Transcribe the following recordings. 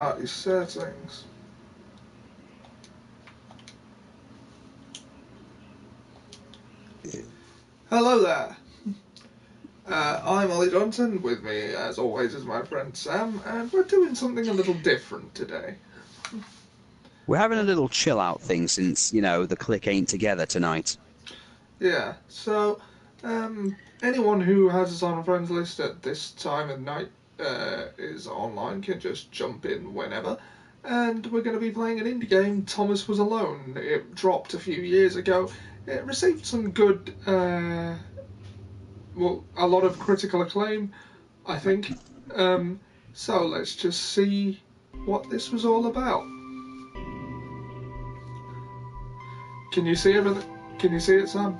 His settings. Hello there. I'm Ollie Johnson. With me, as always, is my friend Sam, and we're doing something a little different today. We're having a little chill out thing since, the clique ain't together tonight. Yeah, so anyone who has us on a friends list at this time of night is online, can just jump in whenever. And we're going to be playing an indie game, Thomas Was Alone. It dropped a few years ago. It received some good, a lot of critical acclaim, I think. So let's just see what this was all about. Can you see everything? Can you see it, Sam?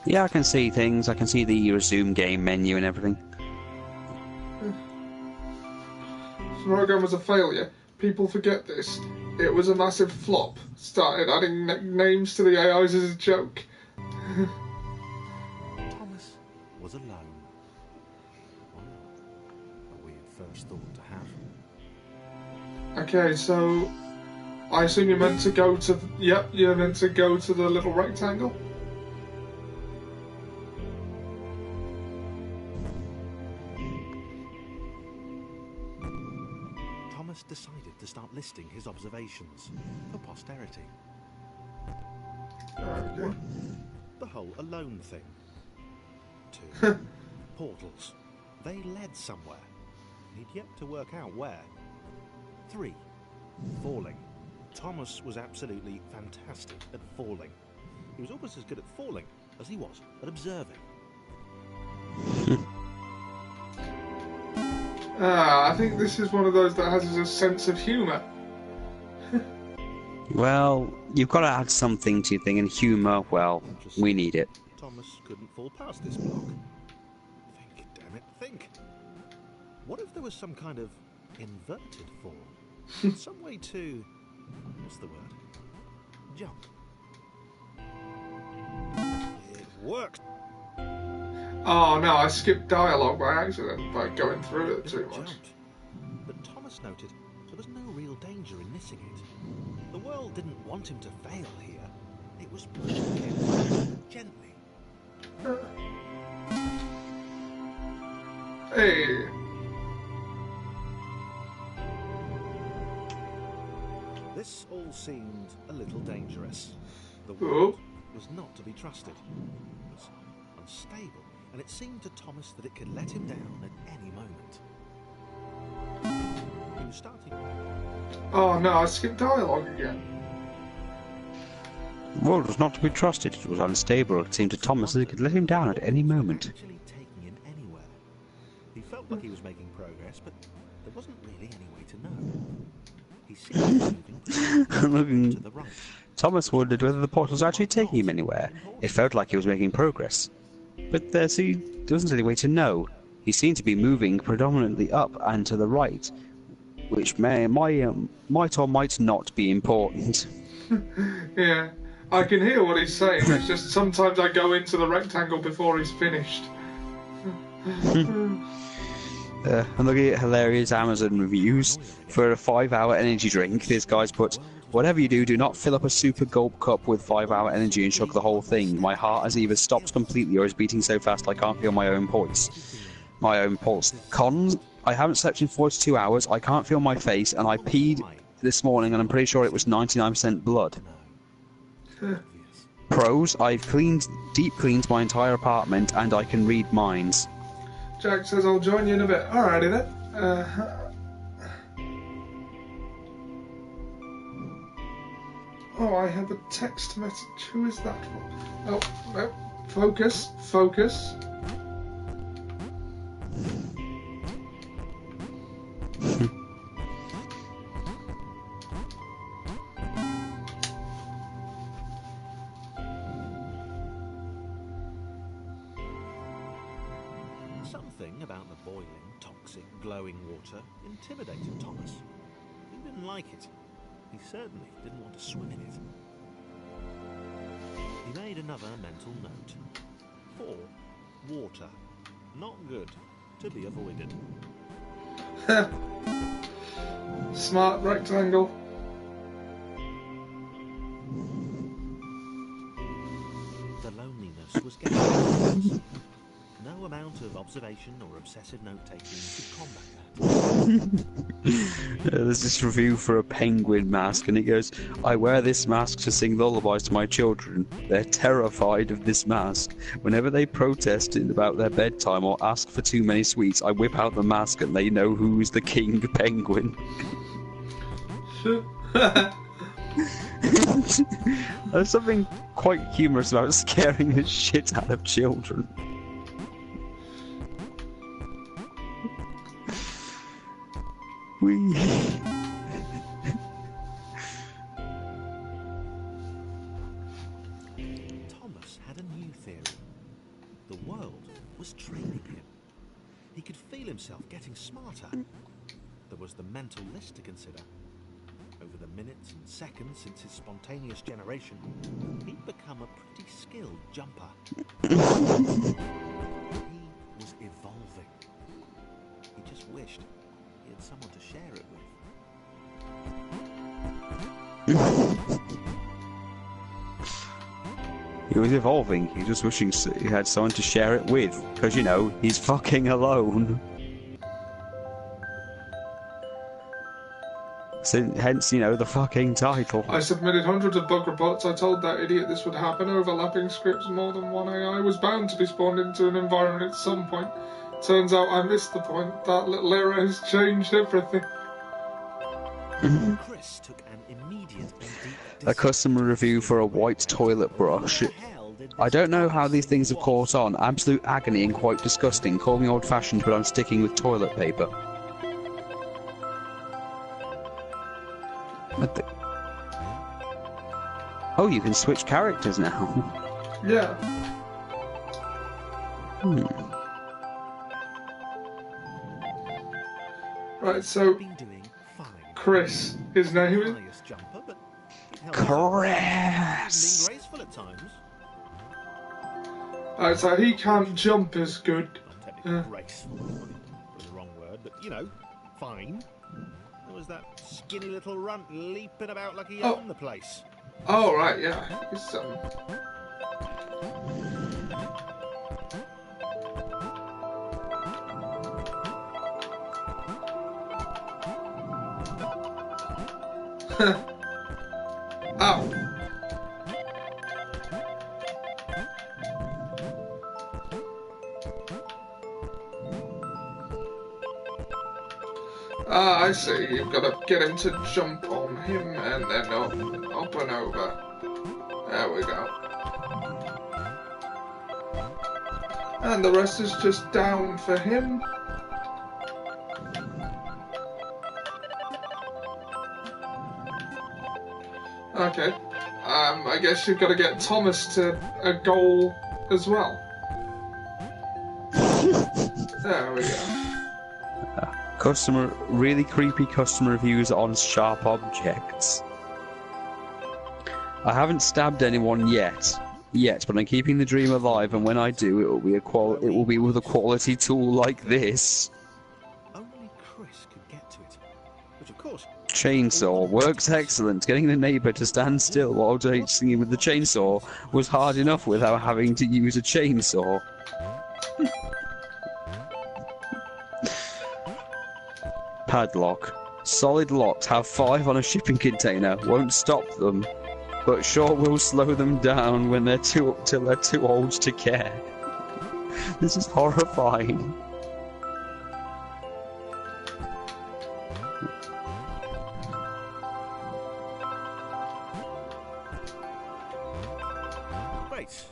Yeah, I can see things. I can see the resume game menu and everything. The program was a failure. People forget this. It was a massive flop. Started adding names to the AIs as a joke. Thomas was alone. Well, a weird first thought to have. Okay, so I assume you're meant to go to. Yep, you're meant to go to the little rectangle. Thomas decided to start listing his observations for posterity. Okay. 1. The whole alone thing. 2. Portals. They led somewhere. He'd yet to work out where. 3. Falling. Thomas was absolutely fantastic at falling. He was almost as good at falling as he was at observing. I think this is one of those that has a sense of humour. Well, you've got to add something to your thing, and humour, well, we need it. Thomas couldn't fall past this block. Think, damn it, think. What if there was some kind of inverted fall? Some way to... what's the word? Jump. It worked. Oh no, I skipped dialogue by accident by going through it too much. Jumped. But Thomas noted there was no real danger in missing it. The world didn't want him to fail here. It was pushing him gently. Hey. This all seemed a little dangerous. The world was not to be trusted. It was unstable, and it seemed to Thomas that it could let him down at any moment. He was starting... Oh no, I skipped dialogue again. The world was not to be trusted. It was unstable. It seemed to Thomas that it could let him down at any moment. Actually taking him anywhere. He felt like he was making progress, but there wasn't really any way to know. He seemed to be moving to the right. Thomas wondered whether the portal was actually taking him anywhere. It felt like he was making progress. But there wasn't any way to know. He seemed to be moving predominantly up and to the right, which might or might not be important. Yeah, I can hear what he's saying. It's just sometimes I go into the rectangle before he's finished. I'm looking at hilarious Amazon reviews for a 5-hour energy drink. This guy's put, "Whatever you do, do not fill up a super gulp cup with 5-hour energy and chug the whole thing. My heart has either stopped completely or is beating so fast I can't feel my own pulse. Cons, I haven't slept in 42 hours, I can't feel my face, and I peed this morning and I'm pretty sure it was 99% blood. Pros, I've deep cleaned my entire apartment and I can read minds." Jack says I'll join you in a bit. Alrighty then. Oh, I have a text message. Who is that from? Oh, no. Focus. Focus. Something about the boiling, toxic, glowing water intimidated Thomas. He didn't like it. He certainly didn't want to swim in it. He made another mental note. 4. Water. Not good. To be avoided. Smart rectangle. The loneliness was getting worse. No amount of observation or obsessive note-taking could combat that. There's this review for a penguin mask, and it goes, I wear this mask to sing lullabies to my children. They're terrified of this mask. Whenever they protest about their bedtime or ask for too many sweets, I whip out the mask and they know who's the king penguin. There's something quite humorous about scaring the shit out of children. Whee. Thomas had a new theory. The world was training him. He could feel himself getting smarter. There was the mental list to consider. Over the minutes and seconds since his spontaneous generation, he'd become a pretty skilled jumper. He was evolving. He just wished he had someone to share it with. He was evolving. He was just wishing he had someone to share it with. Because, you know, he's fucking alone. So, hence, you know, the fucking title. I submitted hundreds of bug reports. I told that idiot this would happen. Overlapping scripts, more than one AI was bound to be spawned into an environment at some point. Turns out I missed the point. That little error has changed everything. Chris took an immediate and deep A customer review for a white toilet brush. I don't know how these things have caught on. Absolute agony and quite disgusting. Call me old-fashioned, but I'm sticking with toilet paper. Oh, you can switch characters now. Yeah. Right, so been doing fine. Chris, his name is Highest jumper, but it held Chris. being graceful at times. Alright, so he can't jump as good. Not technically graceful was the wrong word, but you know, fine. There was that skinny little runt leaping about like he owned the place. Oh, right, yeah. He's, Ow. Ah, I see. You've got to get him to jump on him and then up and over. There we go. And the rest is just down for him. Okay. I guess you've got to get Thomas to a goal as well. There we go. Really creepy customer reviews on sharp objects. I haven't stabbed anyone yet, but I'm keeping the dream alive, and when I do, it will be with a quality tool like this. Only Chris could get to it, which of course. Chainsaw works excellent. Getting the neighbour to stand still while chasing him with the chainsaw was hard enough without having to use a chainsaw. Padlock. Solid locks have 5 on a shipping container. Won't stop them, but sure will slow them down when they're till they're too old to care. This is horrifying. Great.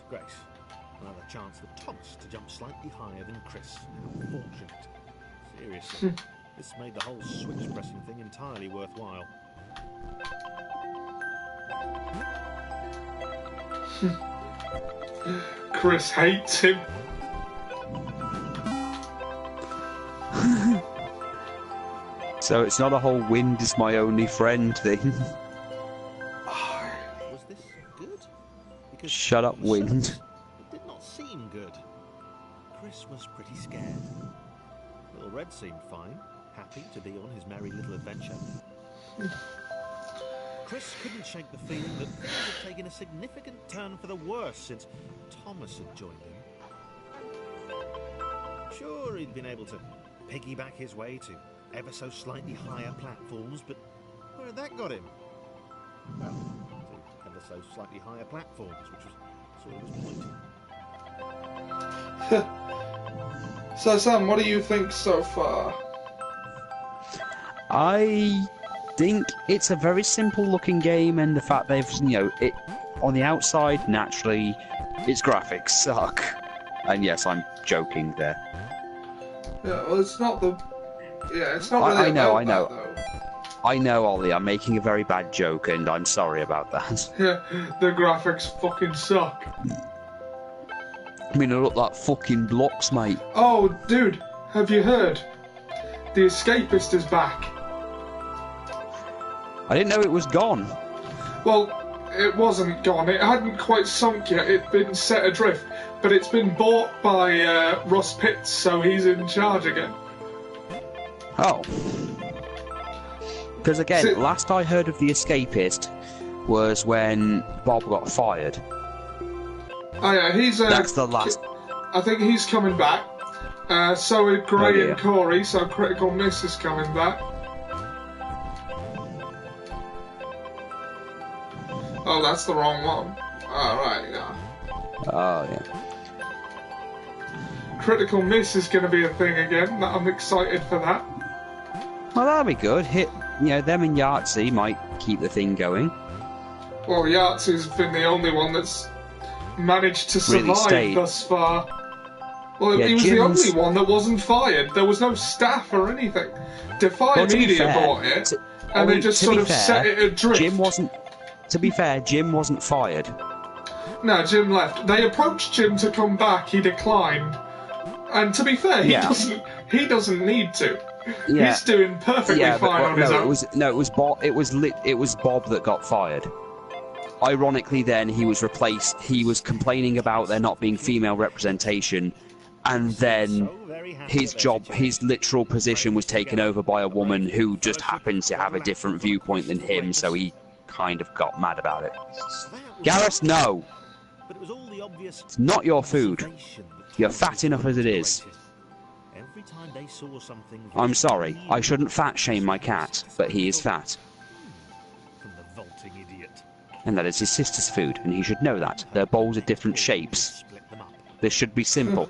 Another chance for Thomas to jump slightly higher than Chris. How fortunate. Seriously, this made the whole switch pressing thing entirely worthwhile. Chris hates him. So it's not a whole wind is my only friend thing. Was this good? Because Shut up, wind. it did not seem good. Chris was pretty scared. Little Red seemed fine, happy to be on his merry little adventure. Chris couldn't shake the feeling that things had taken a significant turn for the worse since Thomas had joined him. Sure, he'd been able to piggyback his way to ever so slightly higher platforms, but where had that got him? Well, to ever so slightly higher platforms, which was sort of his point. So, Sam, what do you think so far? I think it's a very simple looking game, and the fact they've, it on the outside, naturally, its graphics suck. And yes, I'm joking there. Yeah, well, it's not the... Yeah, it's not really I know. that, though. I know, Ollie, I'm making a very bad joke, and I'm sorry about that. Yeah, the graphics fucking suck. I mean, they look like fucking blocks, mate. Oh, dude, have you heard? The Escapist is back. I didn't know it was gone. Well, it wasn't gone. It hadn't quite sunk yet. It'd been set adrift. But it's been bought by Russ Pitts, so he's in charge again. Oh. Because again, last I heard of the Escapist was when Bob got fired. Oh yeah, he's... That's the last... I think he's coming back. So are Gray and Corey, so Critical Miss is coming back. Oh, that's the wrong one. Oh, right, yeah. Oh, yeah. Critical Miss is going to be a thing again. I'm excited for that. Well, that'll be good. Them and Yahtzee might keep the thing going. Well, Yahtzee's been the only one that's managed to survive thus far. Well, he was the only one that wasn't fired. There was no staff or anything. Defy Media bought it, and they just sort of set it adrift. To be fair, Jim wasn't fired. No, Jim left. They approached Jim to come back. He declined. And to be fair, he doesn't need to. Yeah. He's doing perfectly fine on his own. It was Bob. It was Bob that got fired. Ironically, then he was replaced. He was complaining about there not being female representation, and then his literal position was taken over by a woman who just happened to have a different viewpoint than him. So he kind of got mad about it. Gareth, no. It's not your food. You're fat enough as it is. I'm sorry, I shouldn't fat shame my cat, but he is fat. And that is his sister's food, and he should know that. Their bowls are different shapes. This should be simple.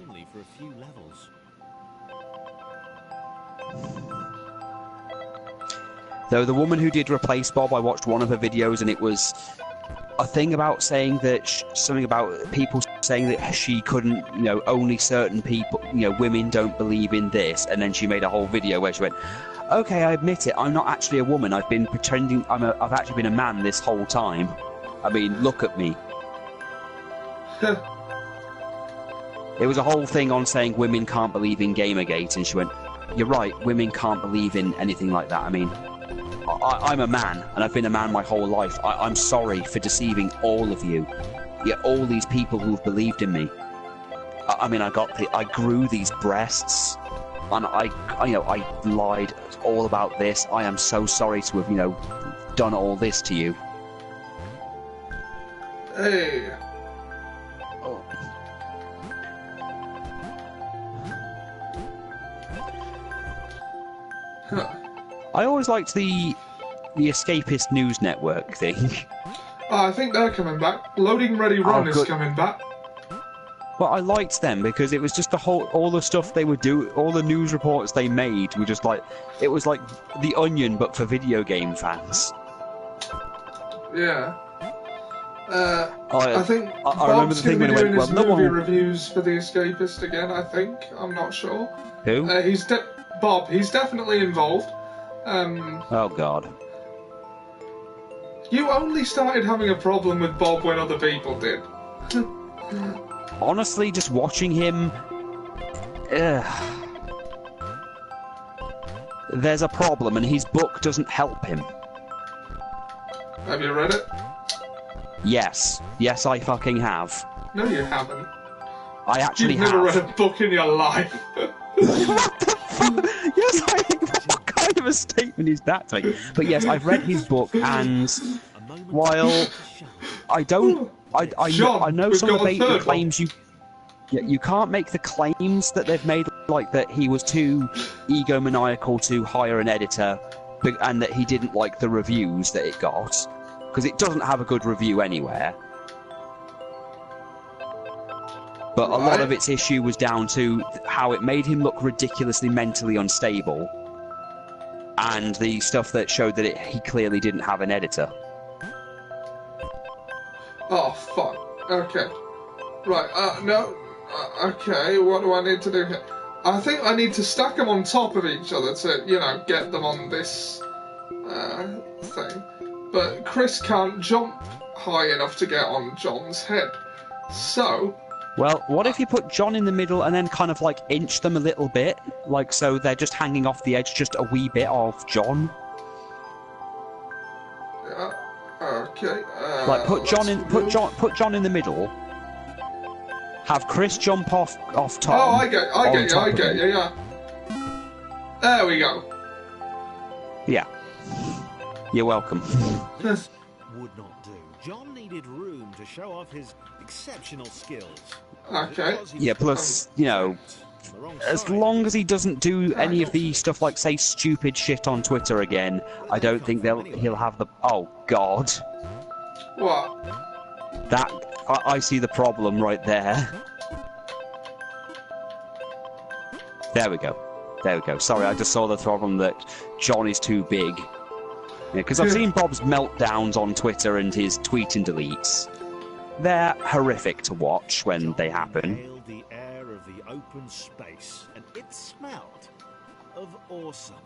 Though the woman who did replace Bob, I watched one of her videos, and it was a thing about saying that something about people saying that she couldn't, only certain people, women don't believe in this, and then she made a whole video where she went, "Okay, I admit it. I'm not actually a woman. I've been pretending. I've actually been a man this whole time. I mean, look at me." It was a whole thing on saying women can't believe in Gamergate, and she went, "You're right. Women can't believe in anything like that. I mean, I'm a man, and I've been a man my whole life. I'm sorry for deceiving all of you. Yet all these people who've believed in me. I mean, I grew these breasts, and I lied all about this. I am so sorry to have, done all this to you." Hey. Oh. Huh. I always liked the Escapist News Network thing. Oh, I think they're coming back. Loading Ready Run is coming back. Well, I liked them because it was just all the stuff they would do, all the news reports they made were just like, it was like The Onion but for video game fans. Yeah. I think I remember the thing when doing his movie reviews for The Escapist again, I think. I'm not sure. Who? Bob. He's definitely involved. Oh, God. You only started having a problem with Bob when other people did. Honestly, just watching him... there's a problem, and his book doesn't help him. Have you read it? Yes. Yes, I fucking have. No, you haven't. I actually have. You've never read a book in your life. What the fuck? Yes, I of a statement is that to make? But yes, I've read his book, and while I don't, I know some of the claims you can't make the claims that they've made, like that he was too egomaniacal to hire an editor, and that he didn't like the reviews that it got, because it doesn't have a good review anywhere. But a lot of its issue was down to how it made him look ridiculously mentally unstable, and the stuff that showed that he clearly didn't have an editor. Oh, fuck. Okay. Right, no. Okay, what do I need to do here? I think I need to stack them on top of each other to, you know, get them on this thing. But Chris can't jump high enough to get on John's head. So... Well, what if you put John in the middle and then kind of, like, inch them a little bit? Like, so they're just hanging off the edge just a wee bit of John? Yeah, okay. Like, put John in the middle. Have Chris jump off Tom. Oh, I get you, yeah. There we go. Yeah. You're welcome. Would not do. John needed room to show off his exceptional skills. Okay. Yeah, plus, you know, as long as he doesn't do any of the stuff like, say, stupid shit on Twitter again, I don't think he'll have the... Oh, God. What? That... I see the problem right there. There we go. There we go. Sorry, I just saw the problem that John is too big. Because I've seen Bob's meltdowns on Twitter and his tweet and deletes. They're horrific to watch when they happen. The air of the open space, and it smelled of awesome.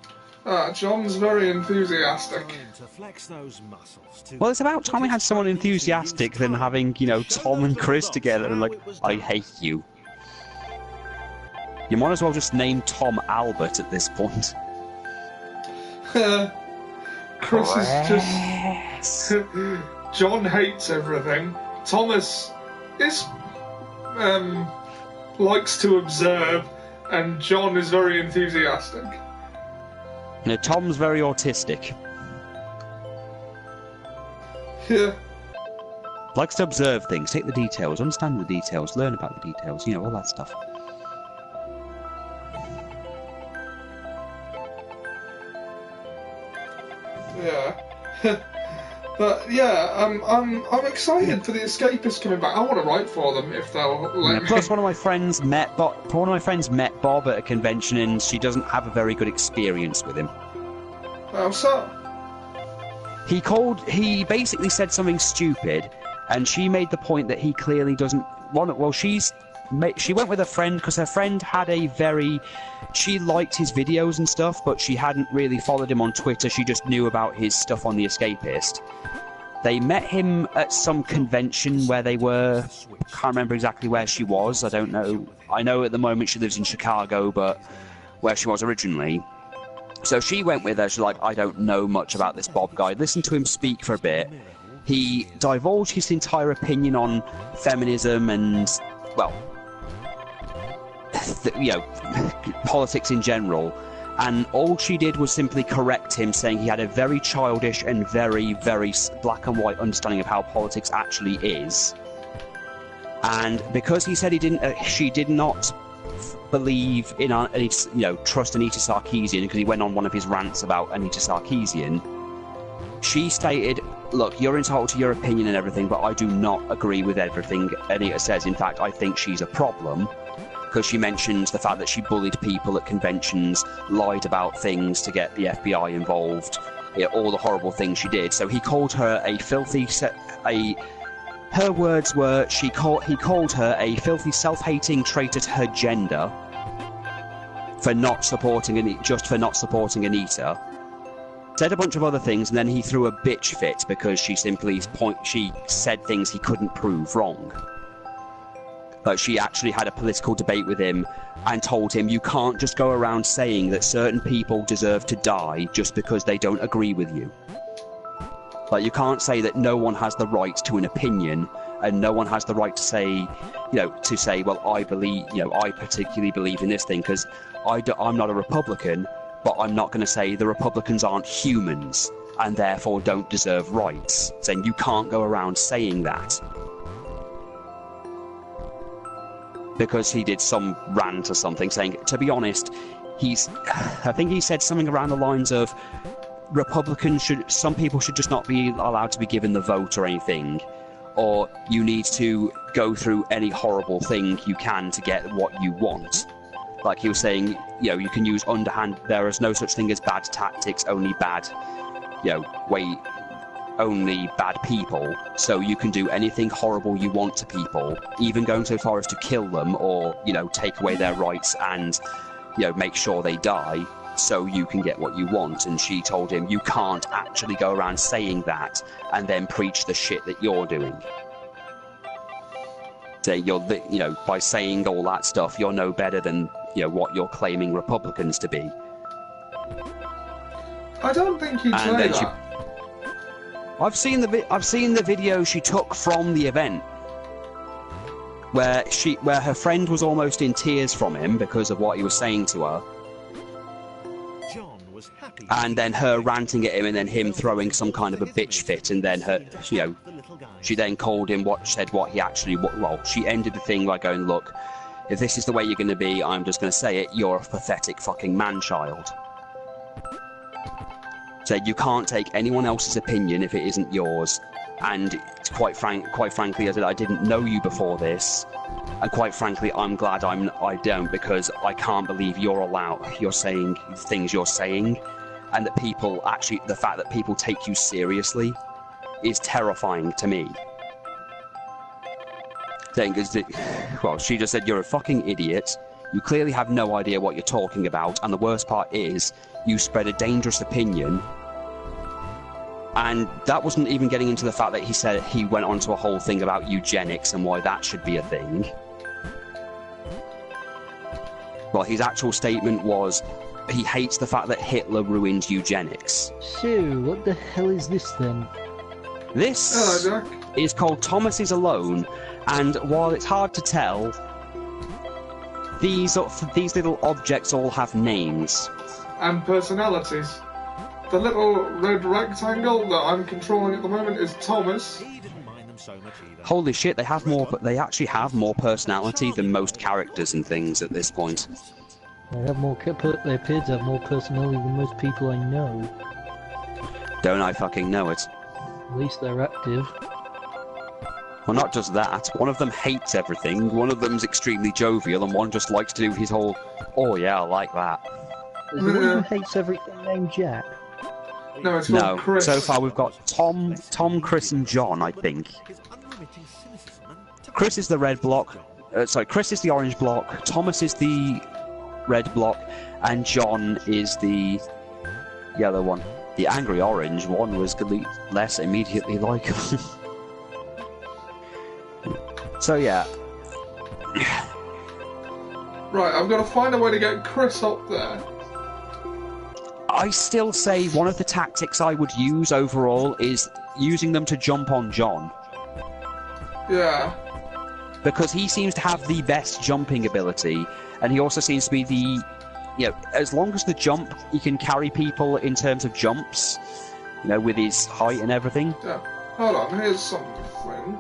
John's very enthusiastic. To flex those muscles Well, it's about time we had someone enthusiastic than having, you know, Tom and Chris together and like, I hate you. You might as well just name Tom Albert at this point. Chris is just... John hates everything. Thomas likes to observe, and John is very enthusiastic. No, Tom's very autistic. Yeah. Likes to observe things, take the details, understand the details, learn about the details, you know, all that stuff. Yeah. But yeah, I'm excited for the Escapists coming back. I want to write for them if they'll let me. Plus, one of my friends met Bob at a convention, and she doesn't have a very good experience with him. How so? He basically said something stupid, and she made the point that he clearly doesn't want. Well, she went with a friend because her friend had she liked his videos and stuff, but she hadn't really followed him on Twitter. She just knew about his stuff on The Escapist. They met him at some convention where they were... Can't remember exactly where she was. I don't know. I know at the moment she lives in Chicago, but where she was originally. So she went with her. She's like, I don't know much about this Bob guy. Listen to him speak for a bit. He divulged his entire opinion on feminism and, well... you know, politics in general, and all she did was simply correct him, saying he had a very childish and very, very black and white understanding of how politics actually is. And because he said she did not believe in, trust Anita Sarkeesian, because he went on one of his rants about Anita Sarkeesian, she stated, look, you're entitled to your opinion and everything, but I do not agree with everything Anita says. In fact, I think she's a problem. Because she mentioned the fact that she bullied people at conventions, lied about things to get the FBI involved, all the horrible things she did. So he called her a filthy... Her words were, he called her a filthy, self-hating traitor to her gender for not supporting Anita. Said a bunch of other things, and then he threw a bitch fit because she said things he couldn't prove wrong. But she actually had a political debate with him and told him you can't just go around saying that certain people deserve to die just because they don't agree with you. Like, you can't say that no one has the right to an opinion and no one has the right to say, well, I particularly believe in this thing because I'm not a Republican, but I'm not going to say the Republicans aren't humans and therefore don't deserve rights. Saying you can't go around saying that. Because he did some rant or something saying, to be honest, I think he said something around the lines of, some people should just not be allowed to be given the vote or anything, or you need to go through any horrible thing you can to get what you want. Like he was saying, you can use underhand, there is no such thing as bad tactics, only bad, only bad people, so you can do anything horrible you want to people, even going so far as to kill them or, take away their rights and, make sure they die, so you can get what you want. And she told him, you can't actually go around saying that and then preach the shit that you're doing. Say by saying all that stuff, you're no better than, what you're claiming Republicans to be. I don't think he'd say that. I've seen the video she took from the event where her friend was almost in tears from him because of what he was saying to her. John was happy. And then her ranting at him, and then him throwing some kind of a bitch fit, and then she then called him what he actually. Well, she ended the thing by going, "Look, if this is the way you're going to be, I'm just going to say it. You're a pathetic fucking man-child." So you can't take anyone else's opinion if it isn't yours. And quite frankly, I didn't know you before this, and quite frankly, I'm glad I don't, because I can't believe you're saying things you're saying, and that the fact that people take you seriously is terrifying to me. She just said, you're a fucking idiot. You clearly have no idea what you're talking about, and the worst part is, you spread a dangerous opinion. And that wasn't even getting into the fact that he said he went on to a whole thing about eugenics and why that should be a thing. Well, his actual statement was he hates the fact that Hitler ruined eugenics. So, what the hell is this then? This is called Thomas is Alone, and while it's hard to tell, these little objects all have names. And personalities. The little red rectangle that I'm controlling at the moment is Thomas. Holy shit, they actually have more personality than most characters and things at this point. They appear to have more personality than most people I know. Don't I fucking know it. At least they're active. Well, not just that. One of them hates everything, one of them's extremely jovial, and one just likes to do his whole, oh yeah, I like that. Is the one who hates everything named Jack? No, it's not Chris. So far we've got Tom, Chris and John, I think. Chris is the red block. Chris is the orange block, Thomas is the red block, and John is the yellow one. The angry orange one was less immediately likable. So yeah. Right, I've got to find a way to get Chris up there. I still say one of the tactics I would use overall is using them to jump on John. Yeah. Because he seems to have the best jumping ability, and he also seems to be the... as long as the jump, he can carry people in terms of jumps, with his height and everything. Yeah. Hold on, here's something.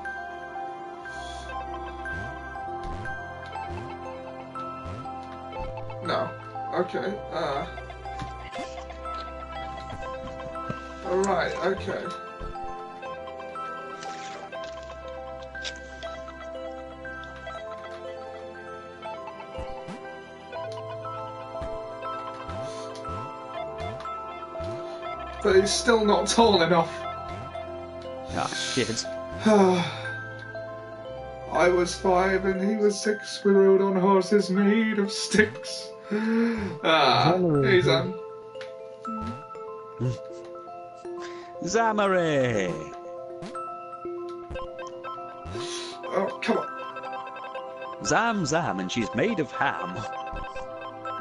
No. Okay, Alright, okay. But he's still not tall enough. Ah, shit. I was 5 and he was 6. We rode on horses made of sticks. He's Zamare! Oh, come on. Zam, and she's made of ham.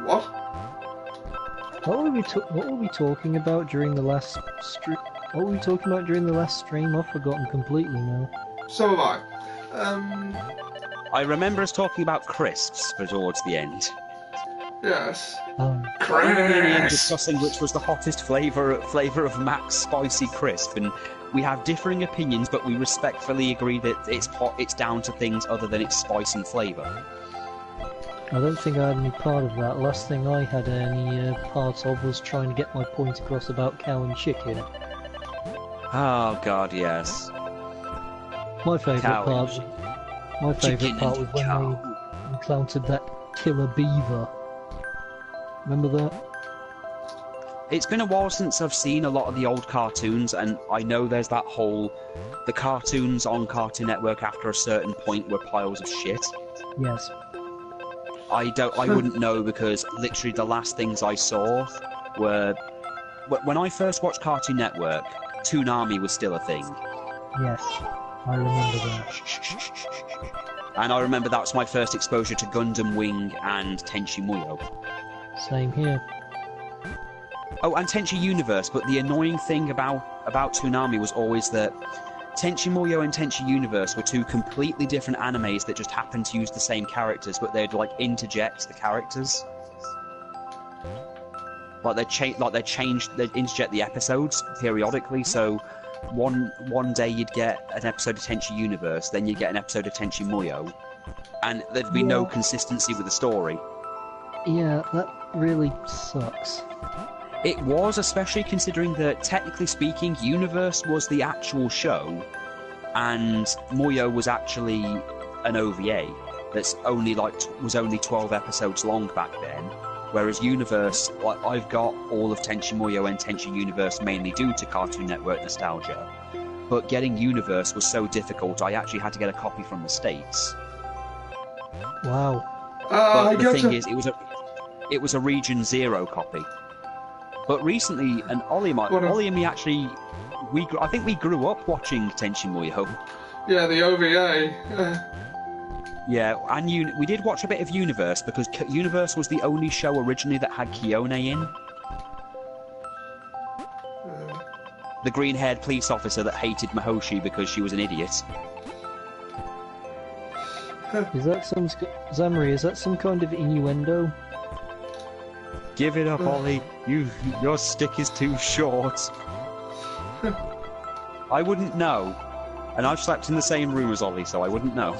What? What were we talking about during the last stream? What were we talking about during the last stream? I've forgotten completely now. So have I. I remember us talking about crisps towards the end. Yes. Oh. We were really Chris. discussing which was the hottest flavour of Mac's Spicy Crisp, and we have differing opinions, but we respectfully agree that it's down to things other than its spice and flavour. I don't think I had any part of that. Last thing I had any part of was trying to get my point across about cow and chicken. Oh God, yes. My favourite Cow part. and My chicken favourite part was and when cow. they encountered that killer beaver. Remember that? It's been a while since I've seen a lot of the old cartoons, and I know there's that whole the cartoons on Cartoon Network after a certain point were piles of shit. Yes. I wouldn't know, because literally the last things I saw were when I first watched Cartoon Network, Toonami was still a thing. Yes. I remember that. And I remember that was my first exposure to Gundam Wing and Tenchi Muyo. Same here. Oh, and Tenchi Universe, but the annoying thing about Toonami was always that Tenchi Muyo and Tenchi Universe were two completely different animes that just happened to use the same characters, but they'd like interject the characters. Like they'd interject the episodes periodically, so one day you'd get an episode of Tenchi Universe, then you'd get an episode of Tenchi Muyo, and there'd be no consistency with the story. Yeah, that really sucks. It was, especially considering that, technically speaking, Universe was the actual show, and Muyo was actually an OVA that's was only 12 episodes long back then. Whereas Universe, I've got all of Tenchi Muyo and Tenchi Universe mainly due to Cartoon Network nostalgia, but getting Universe was so difficult, I actually had to get a copy from the States. Wow. But the thing is, it was a Region 0 copy. But recently, and Ollie and me actually, I think we grew up watching Tenchi Muyo. Yeah, the OVA. Yeah, and we did watch a bit of Universe, because Universe was the only show originally that had Kione in. The green-haired police officer that hated Mahoshi because she was an idiot. Is that Zamri, is that some kind of innuendo? Give it up, Ollie. Your stick is too short. I wouldn't know. And I've slept in the same room as Ollie, so I wouldn't know.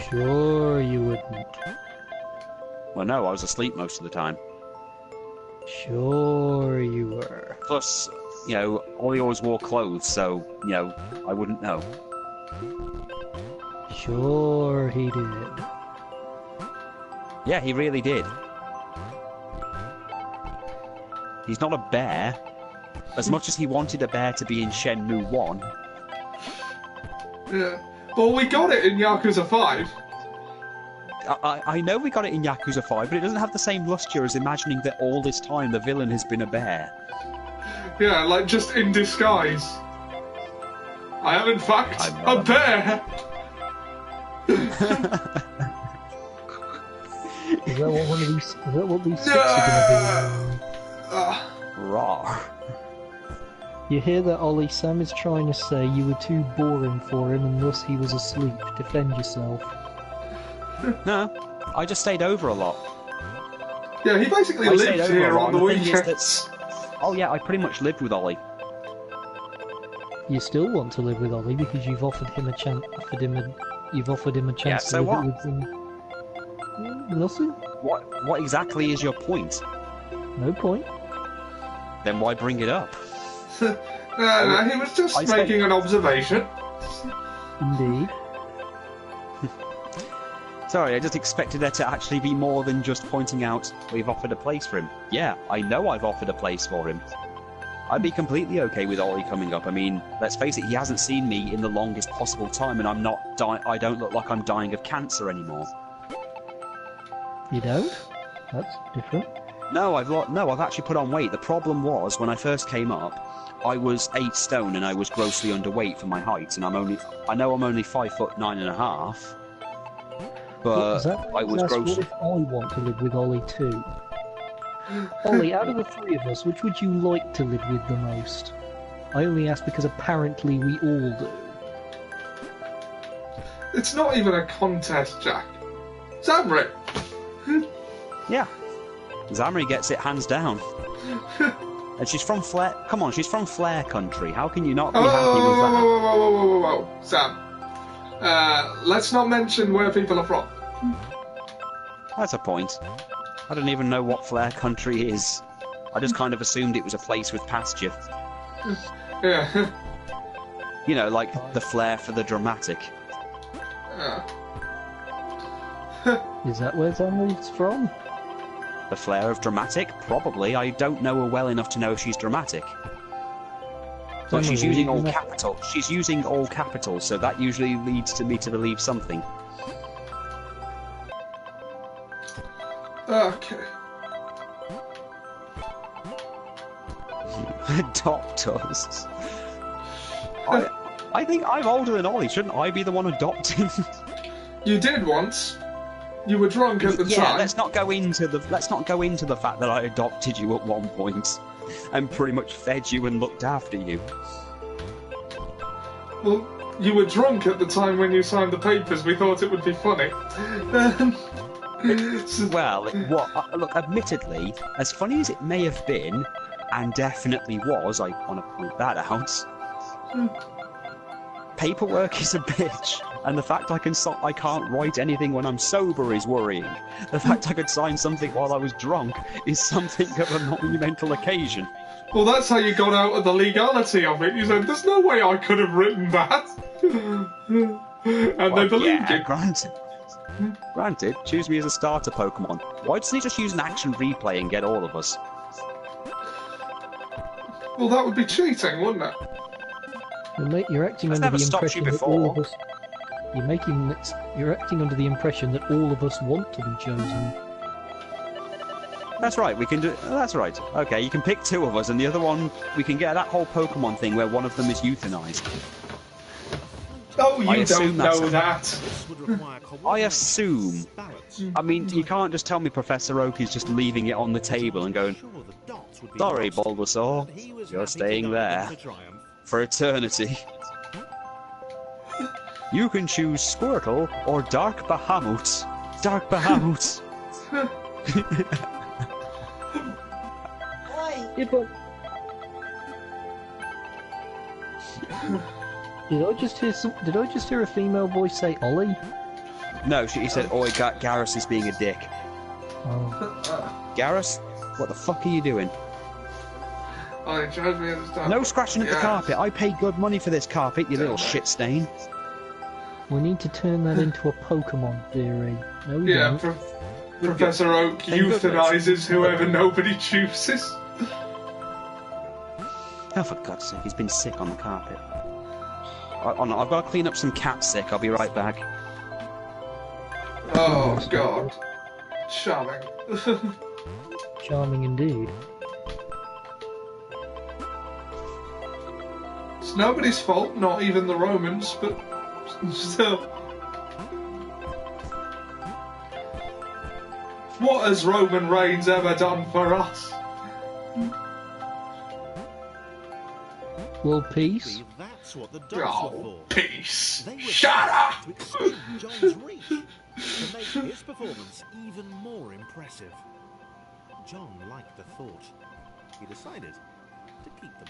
Sure you wouldn't. Well, no, I was asleep most of the time. Sure you were. Plus, Ollie always wore clothes, so, I wouldn't know. Sure he did. Yeah, he really did. He's not a bear. As much as he wanted a bear to be in Shenmue 1. Yeah. Well, we got it in Yakuza 5. I know we got it in Yakuza 5, but it doesn't have the same luster as imagining that all this time the villain has been a bear. Yeah, like just in disguise. I am in fact a bear! Is that what these six are going to be? Raw. You hear that, Ollie? Sam is trying to say you were too boring for him and thus he was asleep. Defend yourself. No, I just stayed over a lot. Yeah, he basically lives here on the weekends. Oh yeah, I pretty much lived with Ollie. You still want to live with Ollie because you've offered him a chance. You've offered him a chance so to live what? with him. Nothing. What exactly is your point? No point. Then why bring it up? No, he was just making an observation. Indeed. Sorry, I just expected there to actually be more than just pointing out we've offered a place for him. Yeah, I know I've offered a place for him. I'd be completely okay with Ollie coming up. I mean, let's face it, he hasn't seen me in the longest possible time, and I don't look like I'm dying of cancer anymore. You don't? That's different. No, I've actually put on weight. The problem was, when I first came up, I was 8 stone and I was grossly underweight for my height, and I know I'm only 5'9½", but I was gross. What if I want to live with Ollie too? Ollie, out of the three of us, which would you like to live with the most? I only ask because apparently we all do. It's not even a contest, Jack. Zamri! Yeah. Zamri gets it hands down. And she's from Flare. Come on, she's from Flare Country. How can you not be happy with that? Whoa, Sam. Let's not mention where people are from. That's a point. I don't even know what Flare Country is. I just kind of assumed it was a place with pasture. Yeah. You know, like the flair for the dramatic. Is that where Zamri's from? The flair of dramatic? Probably. I don't know her well enough to know if she's dramatic. But she's using all capital. She's using all capitals, so that usually leads to me to believe something. Okay. Adopt us. I think I'm older than Ollie. Shouldn't I be the one adopting? You did once. You were drunk at the yeah, time. let's not go into the fact that I adopted you at one point and pretty much fed you and looked after you. Well, you were drunk at the time when you signed the papers. We thought it would be funny. Well, look, admittedly, as funny as it may have been, and definitely was, I want to point that out, paperwork is a bitch, and the fact I can't write anything when I'm sober is worrying. The fact I could sign something while I was drunk is something of a monumental occasion. Well, that's how you got out of the legality of it. You said, there's no way I could have written that. And they believed you. Granted, choose me as a starter Pokemon. Why doesn't he just use an action replay and get all of us? Well, that would be cheating, wouldn't it? You're acting under the impression that all of us. You're acting under the impression that all of us want to be chosen. That's right. We can do. That's right. Okay, you can pick two of us, and the other one we can get that whole Pokemon thing where one of them is euthanized. Oh, you don't know that. I assume. I mean, you can't just tell me Professor Oak is just leaving it on the table and going, "Sorry, Bulbasaur, you're staying there for eternity. You can choose Squirtle or Dark Bahamut. Dark Bahamut." Yeah, but... Did I just hear a female voice say Ollie? No, he said, "Oi, Garrus is being a dick." Oh. Garrus, what the fuck are you doing? Oh, it drives me understand. No scratching at the carpet. I paid good money for this carpet, you little shit stain. We need to turn that into a Pokemon theory. No, we don't. Professor Oak euthanizes whoever nobody chooses. Oh, for God's sake, he's been sick on the carpet. Oh no, I've got to clean up some cat sick. I'll be right back. Oh, God. Charming. Charming indeed. It's nobody's fault, not even the Romans, but still. What has Roman reigns ever done for us? Well, peace. That's what the dogs were for. Peace. They were Shut up! to extend John's reach, to make his performance even more impressive. John liked the thought. He decided to keep them.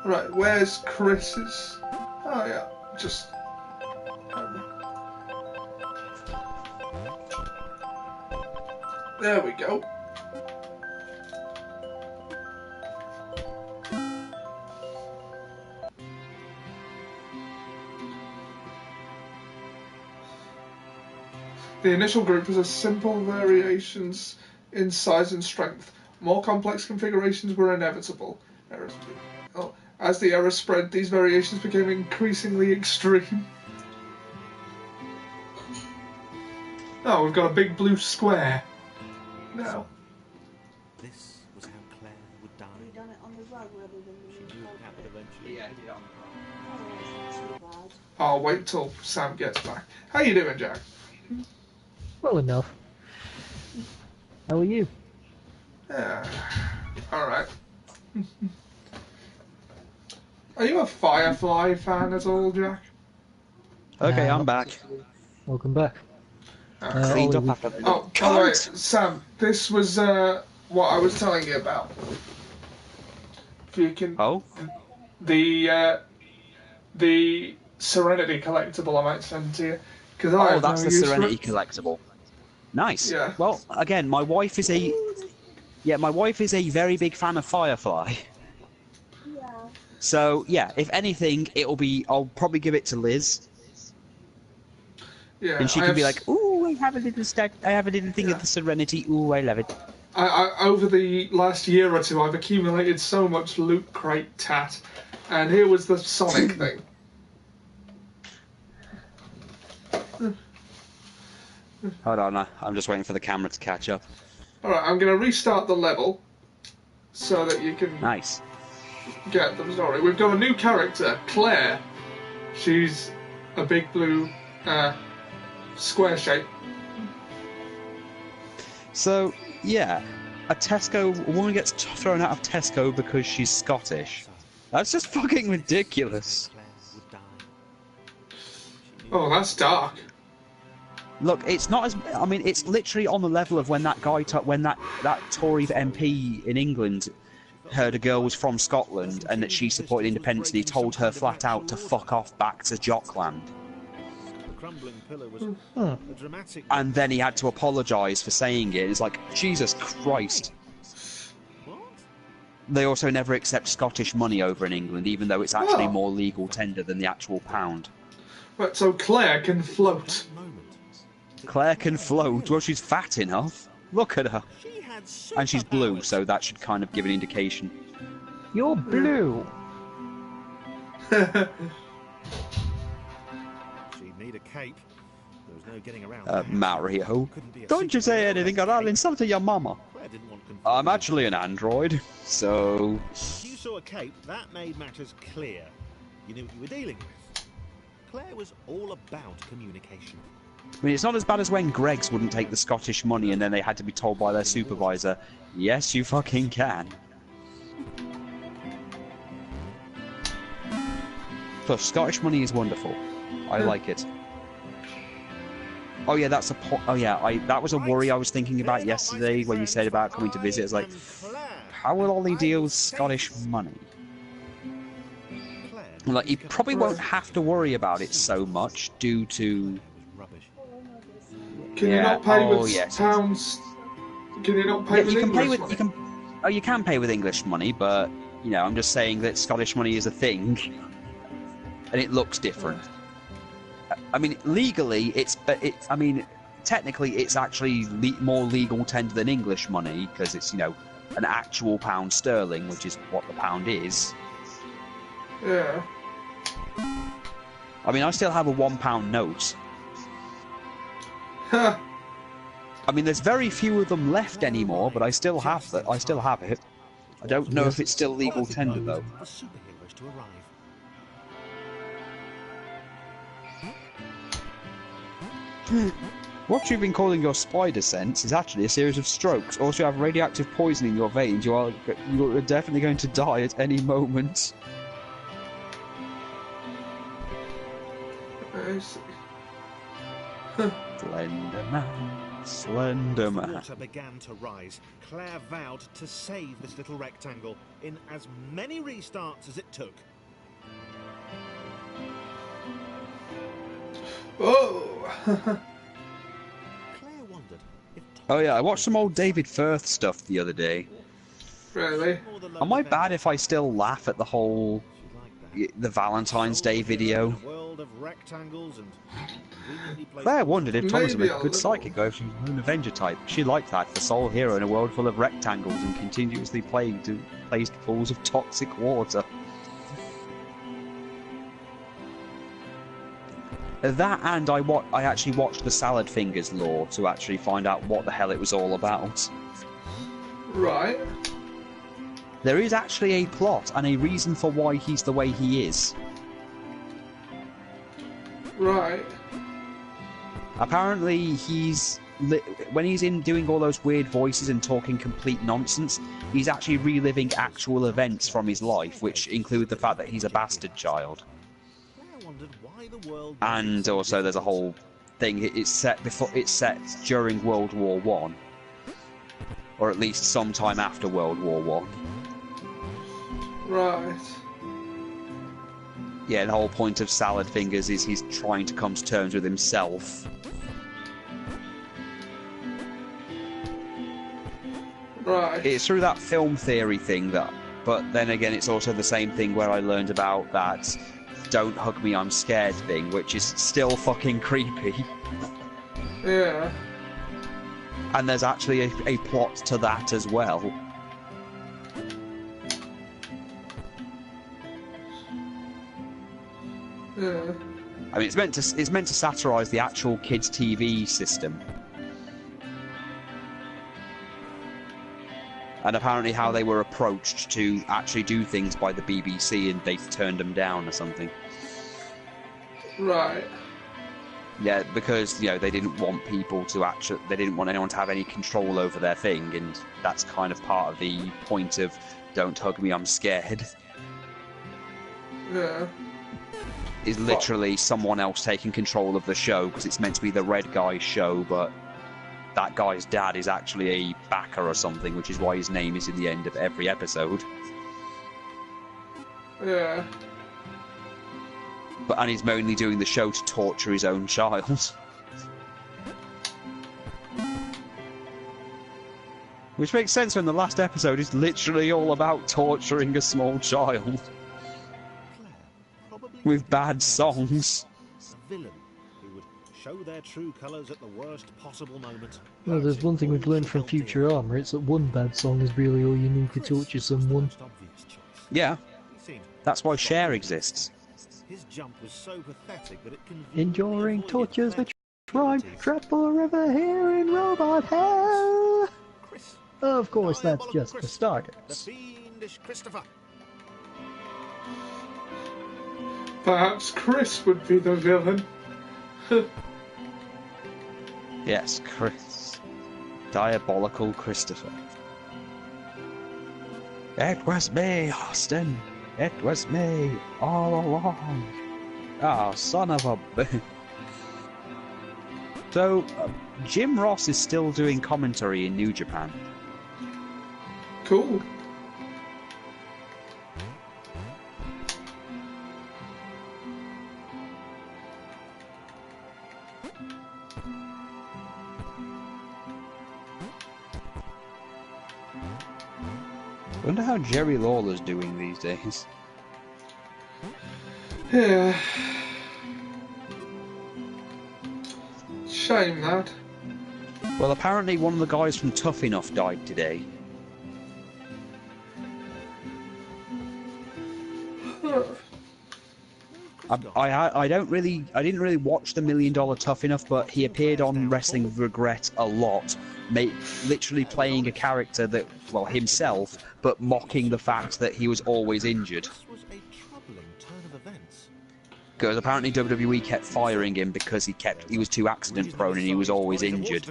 Right, where's Chris's? Oh yeah, just... There we go. The initial group was a simple variations in size and strength. More complex configurations were inevitable. As the era spread, these variations became increasingly extreme. Oh, we've got a big blue square. Now. This was how Claire would die. Have you done it on the rug rather than the She knew it happened eventually. Yeah, yeah. Oh, that's not too bad. I'll wait till Sam gets back. How you doing, Jack? Well enough. How are you? Alright. Are you a Firefly fan at all, Jack? Okay, I'm back. Welcome back. Cleaned Ollie, up after. Oh, by the way, Sam, this was what I was telling you about. If you can, Oh, the Serenity collectible I might send to you, because I have no that's the use for Serenity it. collectible. Nice. Yeah. Well, again, my wife is a very big fan of Firefly. Yeah. So yeah, if anything, I'll probably give it to Liz, Yeah, and she I can have. be like, "Ooh, I have a little thing Yeah. of the Serenity. Ooh, I love it." Over the last year or two, I've accumulated so much Loot Crate tat, and here was the Sonic thing. Hold on, I'm just waiting for the camera to catch up. Alright, I'm going to restart the level so that you can Nice. get the story. We've got a new character, Claire. She's a big blue square shape. So yeah, a woman gets thrown out of Tesco because she's Scottish. That's just fucking ridiculous. Claire would die. Oh, that's dark. Look, it's not as. I mean, it's literally on the level of when that guy, when that Tory MP in England heard a girl was from Scotland and that she supported independence, and he told her flat out to fuck off back to Jockland. The crumbling pillar was Huh. a dramatic. And then he had to apologise for saying it. It's like, Jesus Christ. What? They also never accept Scottish money over in England, even though it's actually Oh. more legal tender than the actual pound. Right, so Claire can float. Moment. Claire can float. Well, she's fat enough. Look at her. She had And she's blue, superpowers. so that should kind of give an indication. You're blue. She'd need a cape. There was no getting around. Mario. Couldn't be a Don't you say superhero anything or without I'll cape. insult your mama. Claire didn't want confusion. I'm actually an android, so... If you saw a cape, that made matters clear. You knew what you were dealing with. Claire was all about communication. I mean, it's not as bad as when Greggs wouldn't take the Scottish money and then they had to be told by their supervisor, yes, you fucking can. Plus, Scottish money is wonderful. I like it. Oh yeah, that was a worry I was thinking about yesterday when you said about coming to visit. It's like, how will Ollie deal with Scottish money? Like, he probably won't have to worry about it so much due to... Rubbish. Can you Yeah, not pay oh, with yes. pounds? Can you not pay Yeah, with you can English pay with money? you can pay with English money, but you know, I'm just saying that Scottish money is a thing, and it looks different. I mean, legally, technically, it's actually more legal tender than English money because it's, you know, an actual pound sterling, which is what the pound is. Yeah. I mean, I still have a £1 note. Ha! I mean, there's very few of them left anymore, but I still have that. I still have it. I don't know if it's still legal tender though. The superheroes to arrive. What you've been calling your spider sense is actually a series of strokes. Also, you have radioactive poison in your veins. You are definitely going to die at any moment. I see. Slender man, slender As the man. water began to rise, Claire vowed to save this little rectangle in as many restarts as it took. Oh! Claire wondered if Oh yeah, I watched some old David Firth stuff the other day. Really? Am I bad if I still laugh at the whole the Valentine's Day video? Claire wondered if Thomas would Maybe make a a good little. psychic or if she was an Avenger type. She liked that for sole hero in a world full of rectangles and continuously placed pools of toxic water. That and I actually watched the Salad Fingers lore to actually find out what the hell it was all about. Right. There is actually a plot and a reason for why he's the way he is. Right. Apparently, when he's in doing all those weird voices and talking complete nonsense, he's actually reliving actual events from his life, which include the fact that he's a bastard child. And also, there's a whole thing. It's set before. It's set during World War One, or at least sometime after World War One. Right. Yeah, the whole point of Salad Fingers is he's trying to come to terms with himself. Right. It's through that film theory thing that, but then again, it's also the same thing where I learned about that "Don't hug me, I'm scared" thing, which is still fucking creepy. Yeah. And there's actually a plot to that as well. Yeah. I mean, it's meant to satirise the actual kids' TV system, and apparently how they were approached to actually do things by the BBC, and they turned them down or something. Right. Yeah, because they didn't want people to they didn't want anyone to have any control over their thing, and that's kind of part of the point of "Don't hug me, I'm scared." Yeah. Is literally someone else taking control of the show, because it's meant to be the red guy's show, but that guy's dad is actually a backer or something, which is why his name is in the end of every episode. Yeah. And he's mainly doing the show to torture his own child. Which makes sense when the last episode is literally all about torturing a small child. With bad songs. A villain who would show their true colours at the worst possible moment. Well, there's one thing we've learned from Futurama, it's that one bad song is really all you need to torture someone. Yeah. That's why Cher exists. His jump was so pathetic that it Enduring tortures which rhyme, trapped forever here in robot hell. Of course, that's just for starters. The fiendish Christopher. Perhaps Chris would be the villain. Yes, Chris. Diabolical Christopher. It was me, Austin. It was me all along. Oh, son of a bitch. So, Jim Ross is still doing commentary in New Japan. Cool. I wonder how Jerry Lawler's doing these days. Yeah. Shame that. Well, apparently one of the guys from Tough Enough died today. I didn't really watch the $1 Million Tough Enough, but he appeared on Wrestling with Regret a lot, literally playing a character that, well, himself, but mocking the fact that he was always injured. This was a troubling turn of events. Because apparently WWE kept firing him because he was too accident prone and he was always injured.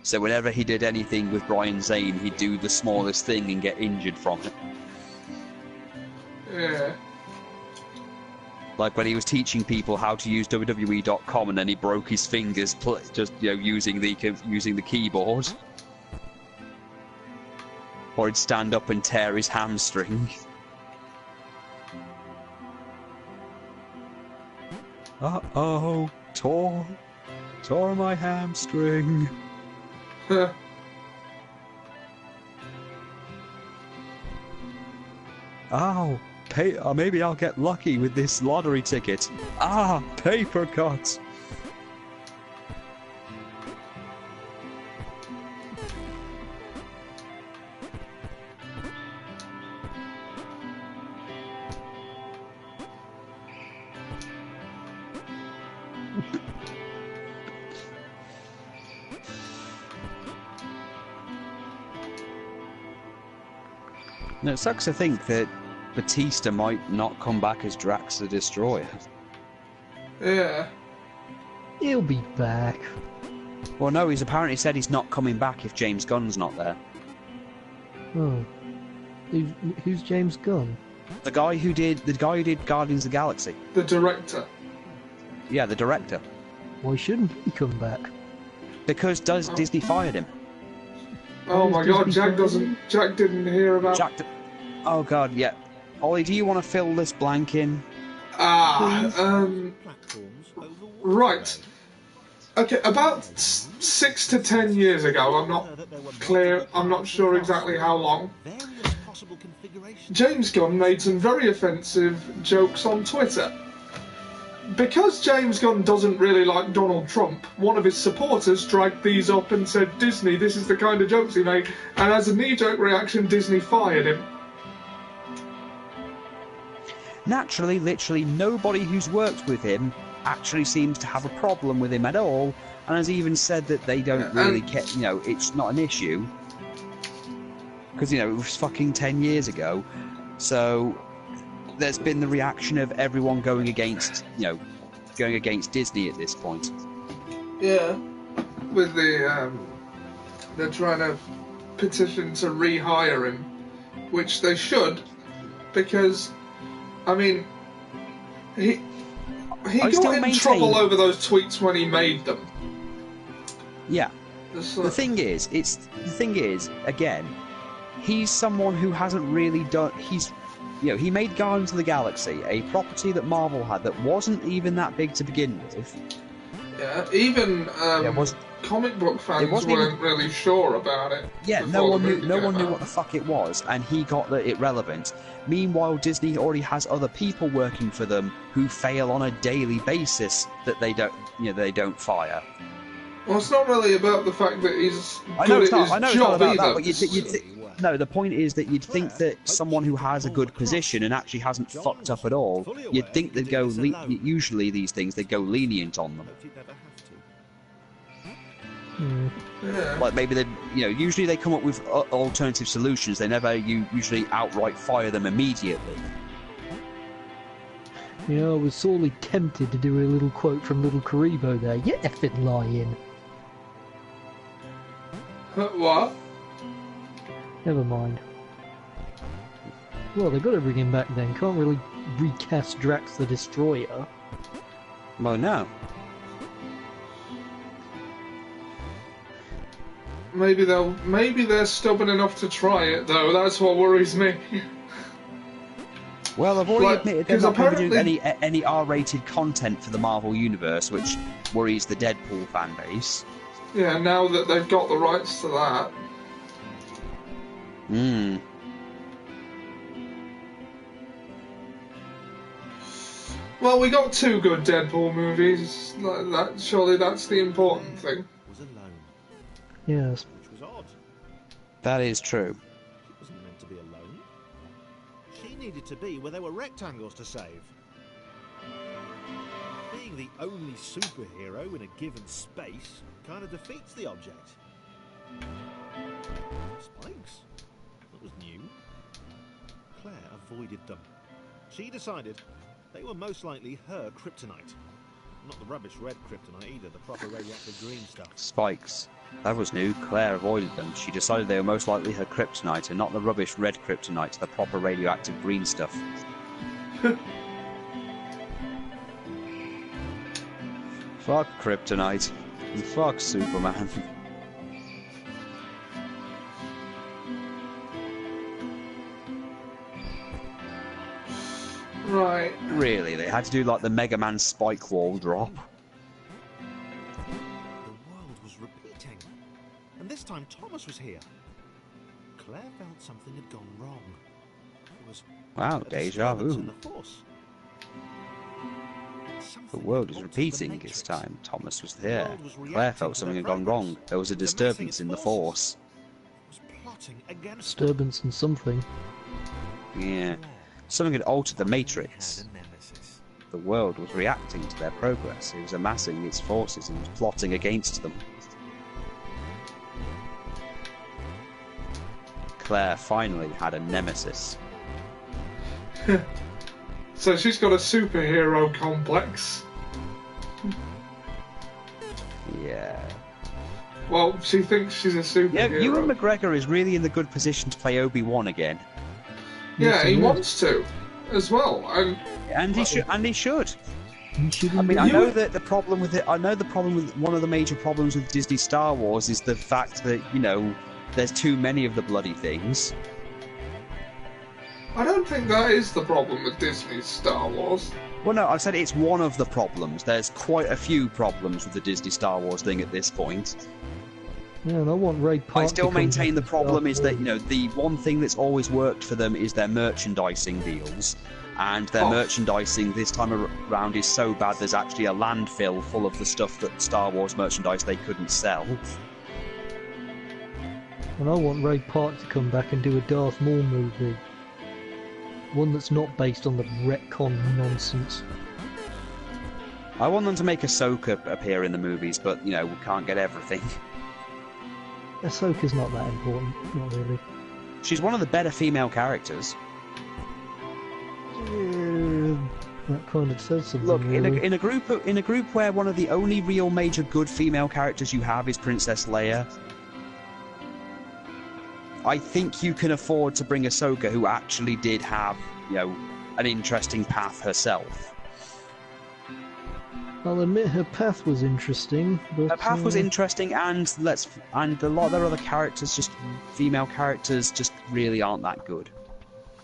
So whenever he did anything with Brian Zane, he'd do the smallest thing and get injured from it. Yeah. Like when he was teaching people how to use WWE.com and then he broke his fingers just using the keyboard. Or he'd stand up and tear his hamstring. Uh-oh, tore my hamstring. Ow, maybe I'll get lucky with this lottery ticket. Ah, paper cut. Now, it sucks to think that Batista might not come back as Drax the Destroyer. Yeah. He'll be back. Well, no, he's apparently said he's not coming back if James Gunn's not there. Oh. Who's James Gunn? The guy who did Guardians of the Galaxy. The director. Yeah, the director. Why shouldn't he come back? Because Disney fired him. Oh Why my is god, Disney Jack didn't hear about... Oh god, yeah. Ollie, do you want to fill this blank in? Platforms over Right. waterway. Okay, about 6 to 10 years ago, I'm not sure exactly how long, Various possible configurations. James Gunn made some very offensive jokes on Twitter. Because James Gunn doesn't really like Donald Trump, one of his supporters dragged these up and said, Disney, this is the kind of jokes he made, and as a knee-jerk reaction, Disney fired him. Naturally, literally nobody who's worked with him actually seems to have a problem with him at all, and has even said that they don't really care, it's not an issue. Because, it was fucking 10 years ago, so there's been the reaction of everyone going against Disney at this point. Yeah. With they're trying to petition to rehire him, which they should, because, I mean, he got in trouble over those tweets when he made them. Yeah. The thing is, again, he's someone who hasn't really done. He made Guardians of the Galaxy, a property that Marvel had that wasn't even that big to begin with. Yeah, even comic book fans weren't really sure about it. Yeah, no one knew what the fuck it was, and he got it relevant. Meanwhile, Disney already has other people working for them who fail on a daily basis that they don't fire. Well, it's not really about the fact that he's I know good it's at not. his I know it's not job about either. that, but no. The point is that you'd think that someone who has a good position and actually hasn't fucked up at all, you'd think they'd go. Usually, these things they go lenient on them. Yeah. Like maybe they, usually they come up with alternative solutions. They never usually outright fire them immediately. I was sorely tempted to do a little quote from Little Karibo there. You effing lying. What? Never mind. Well, they got to bring him back then. Can't really recast Drax the Destroyer. Well, no. Maybe they're stubborn enough to try it though. That's what worries me. Well, I've already admitted they're not apparently... going to do any R-rated content for the Marvel Universe, which worries the Deadpool fan base. Yeah, now that they've got the rights to that. Well, we got 2 good Deadpool movies. Like that. Surely that's the important thing. Was alone, Yes. which was odd. That is true. She wasn't meant to be alone. She needed to be where there were rectangles to save. Being the only superhero in a given space kind of defeats the object. Spikes? That was new. Claire avoided them. She decided they were most likely her kryptonite. Not the rubbish red kryptonite either, the proper radioactive green stuff. Spikes. That was new. Claire avoided them. She decided they were most likely her kryptonite and not the rubbish red kryptonite, the proper radioactive green stuff. Fuck kryptonite. And fuck Superman. Right. Really, they had to do like the Mega Man spike wall drop. The world was repeating. And this time Thomas was here. Claire felt something had gone wrong. It was Wow, a deja disturbance vu. in the Force. The Something world had is altered the repeating matrix. this time. Thomas was The there. world was Claire reacting felt to something their had gone progress. wrong. There was a It was disturbance amassing in the its Force. It was plotting against them. Disturbance and something. Yeah. Something had altered the Had Matrix. a nemesis. The world was reacting to their progress. It was amassing its forces and was plotting against them. Claire finally had a nemesis. So she's got a superhero complex. Yeah. Well, she thinks she's a Yeah, superhero. Ewan McGregor is really in the good position to play Obi-Wan again. Yeah, Yes, he he is. wants to, as well. And And he should. You shouldn't I mean, do I You know would- that the problem with it. I know the problem with one of the major problems with Disney Star Wars is the fact that there's too many of the bloody things. I don't think that is the problem with Disney's Star Wars. Well, no, I said it's one of the problems. There's quite a few problems with the Disney Star Wars thing at this point. Yeah, and I want Ray Park I still to come maintain the back as problem Darth is that Vader. the one thing that's always worked for them is their merchandising deals, and their Oh. merchandising this time around is so bad there's actually a landfill full of the stuff that Star Wars merchandise they couldn't sell. And I want Ray Park to come back and do a Darth Maul movie. One that's not based on the retcon nonsense. I want them to make Ahsoka appear in the movies, but we can't get everything. Ahsoka's not that important, not really. She's one of the better female characters. That kind of says something. Look, really. in a group where one of the only real major good female characters you have is Princess Leia, I think you can afford to bring Ahsoka, who actually did have, an interesting path herself. I'll admit her path was interesting, but Her path was interesting, and a lot of their other characters, just female characters, just really aren't that good.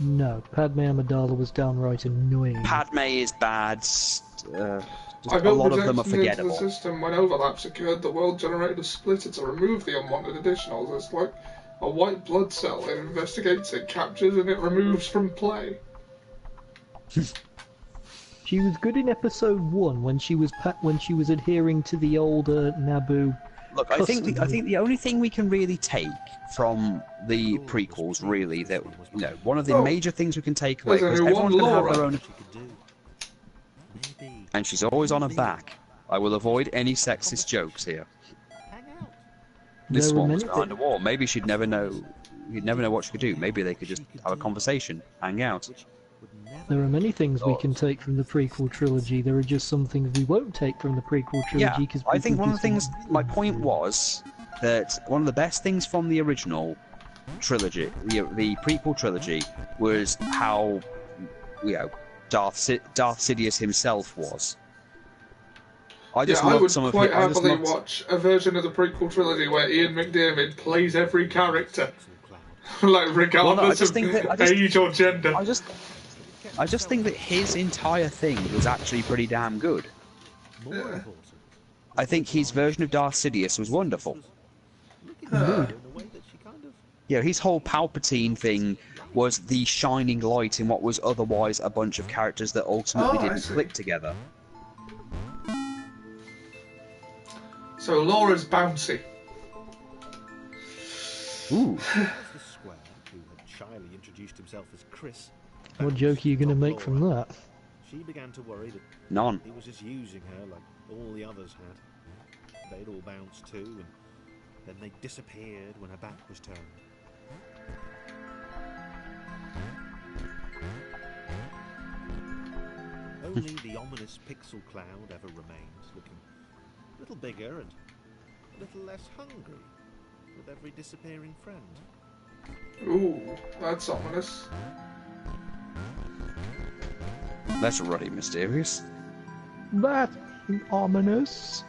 no, Padme Amidala was downright annoying. Padme is bad. Just I a built lot of them are projection into the forgettable. system when overlaps occurred. The world generated a splitter to remove the unwanted additionals. It's like a white blood cell. It investigates, it captures, and it removes from play. She was good in episode 1 when she was adhering to the older Naboo. Look, I think the only thing we can really take from the prequels, really, that one of the Oh. major things we can take away, There's because only one everyone's going to have Laura. their own, She could do. Maybe. and she's always on her back. I will avoid any sexist jokes here. Hang out. This There were one was many behind a wall. Maybe she'd never know. You'd never know what she could do. Maybe they could just have a conversation, hang out. Which would never There are many things we Oh. can take from the prequel trilogy. There are just some things we won't take from the prequel trilogy. Yeah, 'cause I think people one of the just things. don't My want point to. was that one of the best things from the original trilogy, the prequel trilogy, was how Darth Sidious himself was. I just Yeah, I loved would some of quite his. I just happily loved, watch a version of the prequel trilogy where Ian McDiarmid plays every character, pixel cloud. like regardless just of think that- I just- age or gender. I just think that his entire thing was actually pretty damn good. More important. I think his version of Darth Sidious was wonderful. Looking at her in a way that she kind of His whole Palpatine thing was the shining light in what was otherwise a bunch of characters that ultimately Oh, I didn't see. click together. So Laura's bouncy. Ooh. was the square who had shyly introduced himself as Chris. What joke are you going to Not make from Laura. that? She began to worry that None. he was just using her like all the others had. They'd all bounced too, and then they disappeared when her back was turned. Only the ominous pixel cloud ever remains, looking a little bigger and a little less hungry with every disappearing friend. Ooh, that's ominous. That's ruddy mysterious. That's ominous.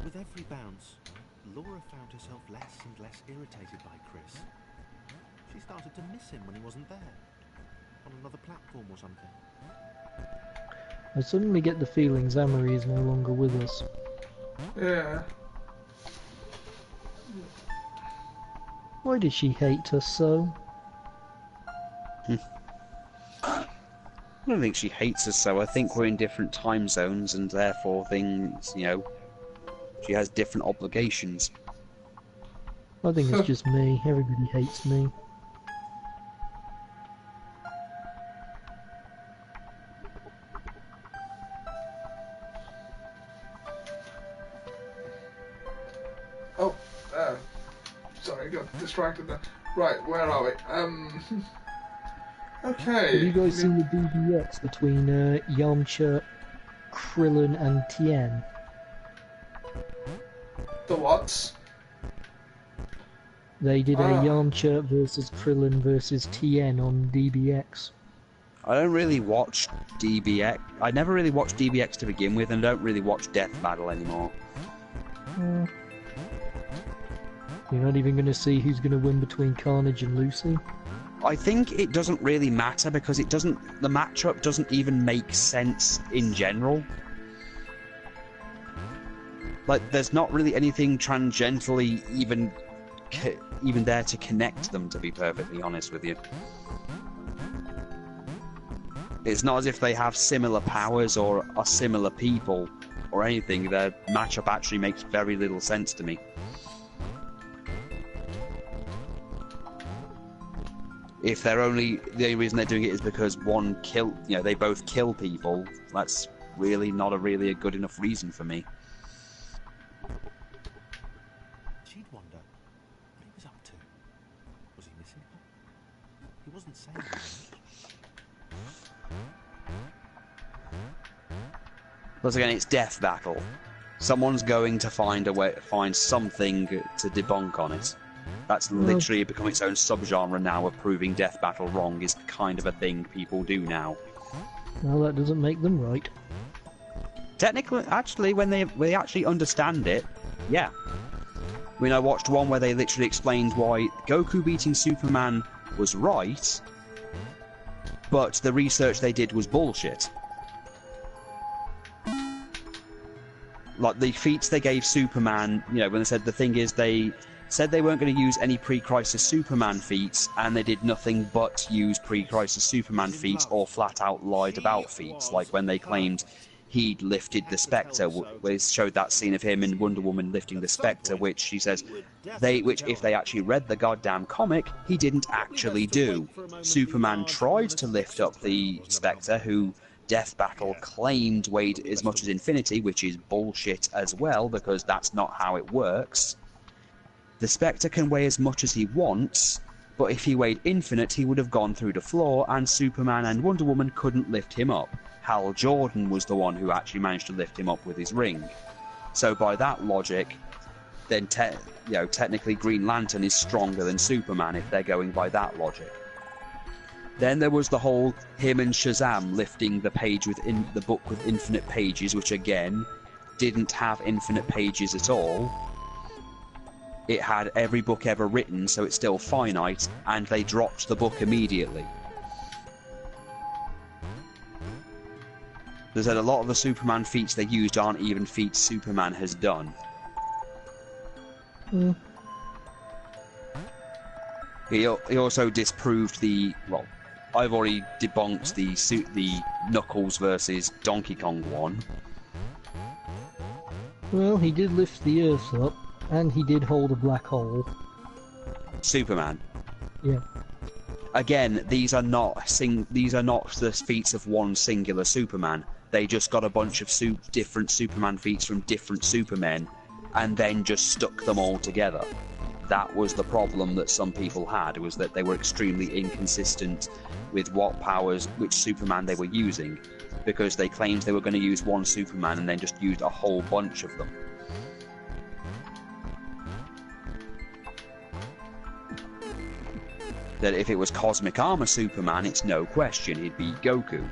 With every bounce, Laura found herself less and less irritated by Chris. She started to miss him when he wasn't there, on another platform or something. I suddenly get the feeling Zamari is no longer with us. Yeah. Why does she hate us so? I don't think she hates us so. I think we're in different time zones and therefore things, she has different obligations. I think it's just me. Everybody hates me. Oh, sorry, got distracted there. Right, where are we? Okay. Have you guys seen the BBX between Yamcha, Krillin, and Tien? The what? They did a Ah. Yamcha versus Krillin versus Tien on DBX. I don't really watch DBX. I never really watched DBX to begin with, and don't really watch Death Battle anymore. You're not even going to see who's going to win between Carnage and Lucy? I think it doesn't really matter because it doesn't. The matchup doesn't even make sense in general. Like, there's not really anything tangentially even there to connect them. To be perfectly honest with you, it's not as if they have similar powers or are similar people or anything. Their matchup actually makes very little sense to me. If the only reason they're doing it is because one they both kill people, that's really not really a good enough reason for me. She'd wonder what he was up to. Was he missing her? He wasn't saying much. Once again, it's Death Battle. Someone's going to find something to debunk on it. That's literally become its own subgenre now of proving Death Battle wrong is kind of a thing people do now. Well, that doesn't make them right. Technically, actually, when they actually understand it, yeah. I mean, I watched one where they literally explained why Goku beating Superman was right, but the research they did was bullshit. Like, the feats they gave Superman, when they said the thing is they said they weren't going to use any pre-Crisis Superman feats, and they did nothing but use pre-Crisis Superman feats or flat-out lied about feats, like when they claimed he'd lifted the Spectre. They showed that scene of him and Wonder Woman lifting the Spectre, which she says, which if they actually read the goddamn comic, he didn't actually do. Superman tried to lift up the Spectre, who Death Battle claimed weighed as much as Infinity, which is bullshit as well, because that's not how it works. The Spectre can weigh as much as he wants, but if he weighed infinite, he would have gone through the floor, and Superman and Wonder Woman couldn't lift him up. Hal Jordan was the one who actually managed to lift him up with his ring. So by that logic, then technically Green Lantern is stronger than Superman if they're going by that logic. Then there was the whole him and Shazam lifting the page within the book with infinite pages, which again didn't have infinite pages at all. It had every book ever written, so it's still finite, and they dropped the book immediately. They said a lot of the Superman feats they used aren't even feats Superman has done. He also disproved I've already debunked the Knuckles versus Donkey Kong one. Well, he did lift the Earth up, and he did hold a black hole. Superman. Yeah. Again, these are not the feats of one singular Superman. They just got a bunch of different Superman feats from different Supermen, and then just stuck them all together. That was the problem that some people had, was that they were extremely inconsistent with which Superman they were using, because they claimed they were going to use one Superman and then just used a whole bunch of them. That if it was Cosmic Armor Superman, it's no question he'd be Goku.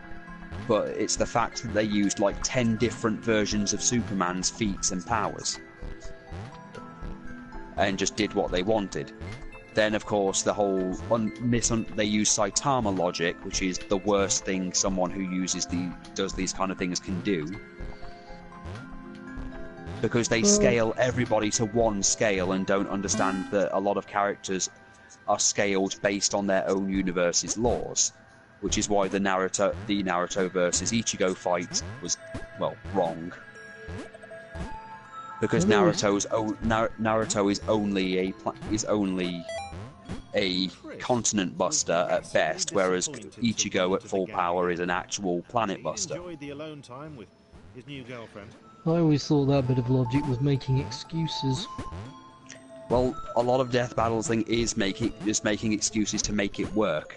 But it's the fact that they used like 10 different versions of Superman's feats and powers. And just did what they wanted. Then, of course, the whole they use Saitama logic, which is the worst thing someone who does these kind of things can do. Because they scale everybody to one scale and don't understand that a lot of characters are scaled based on their own universe's laws, which is why the Naruto versus Ichigo fight was, wrong. Because Naruto is only a continent buster at best, whereas Ichigo at full power is an actual planet buster. Enjoyed the alone time with his new girlfriend. I always thought that bit of logic was making excuses. Well, a lot of Death Battles thing is making excuses to make it work.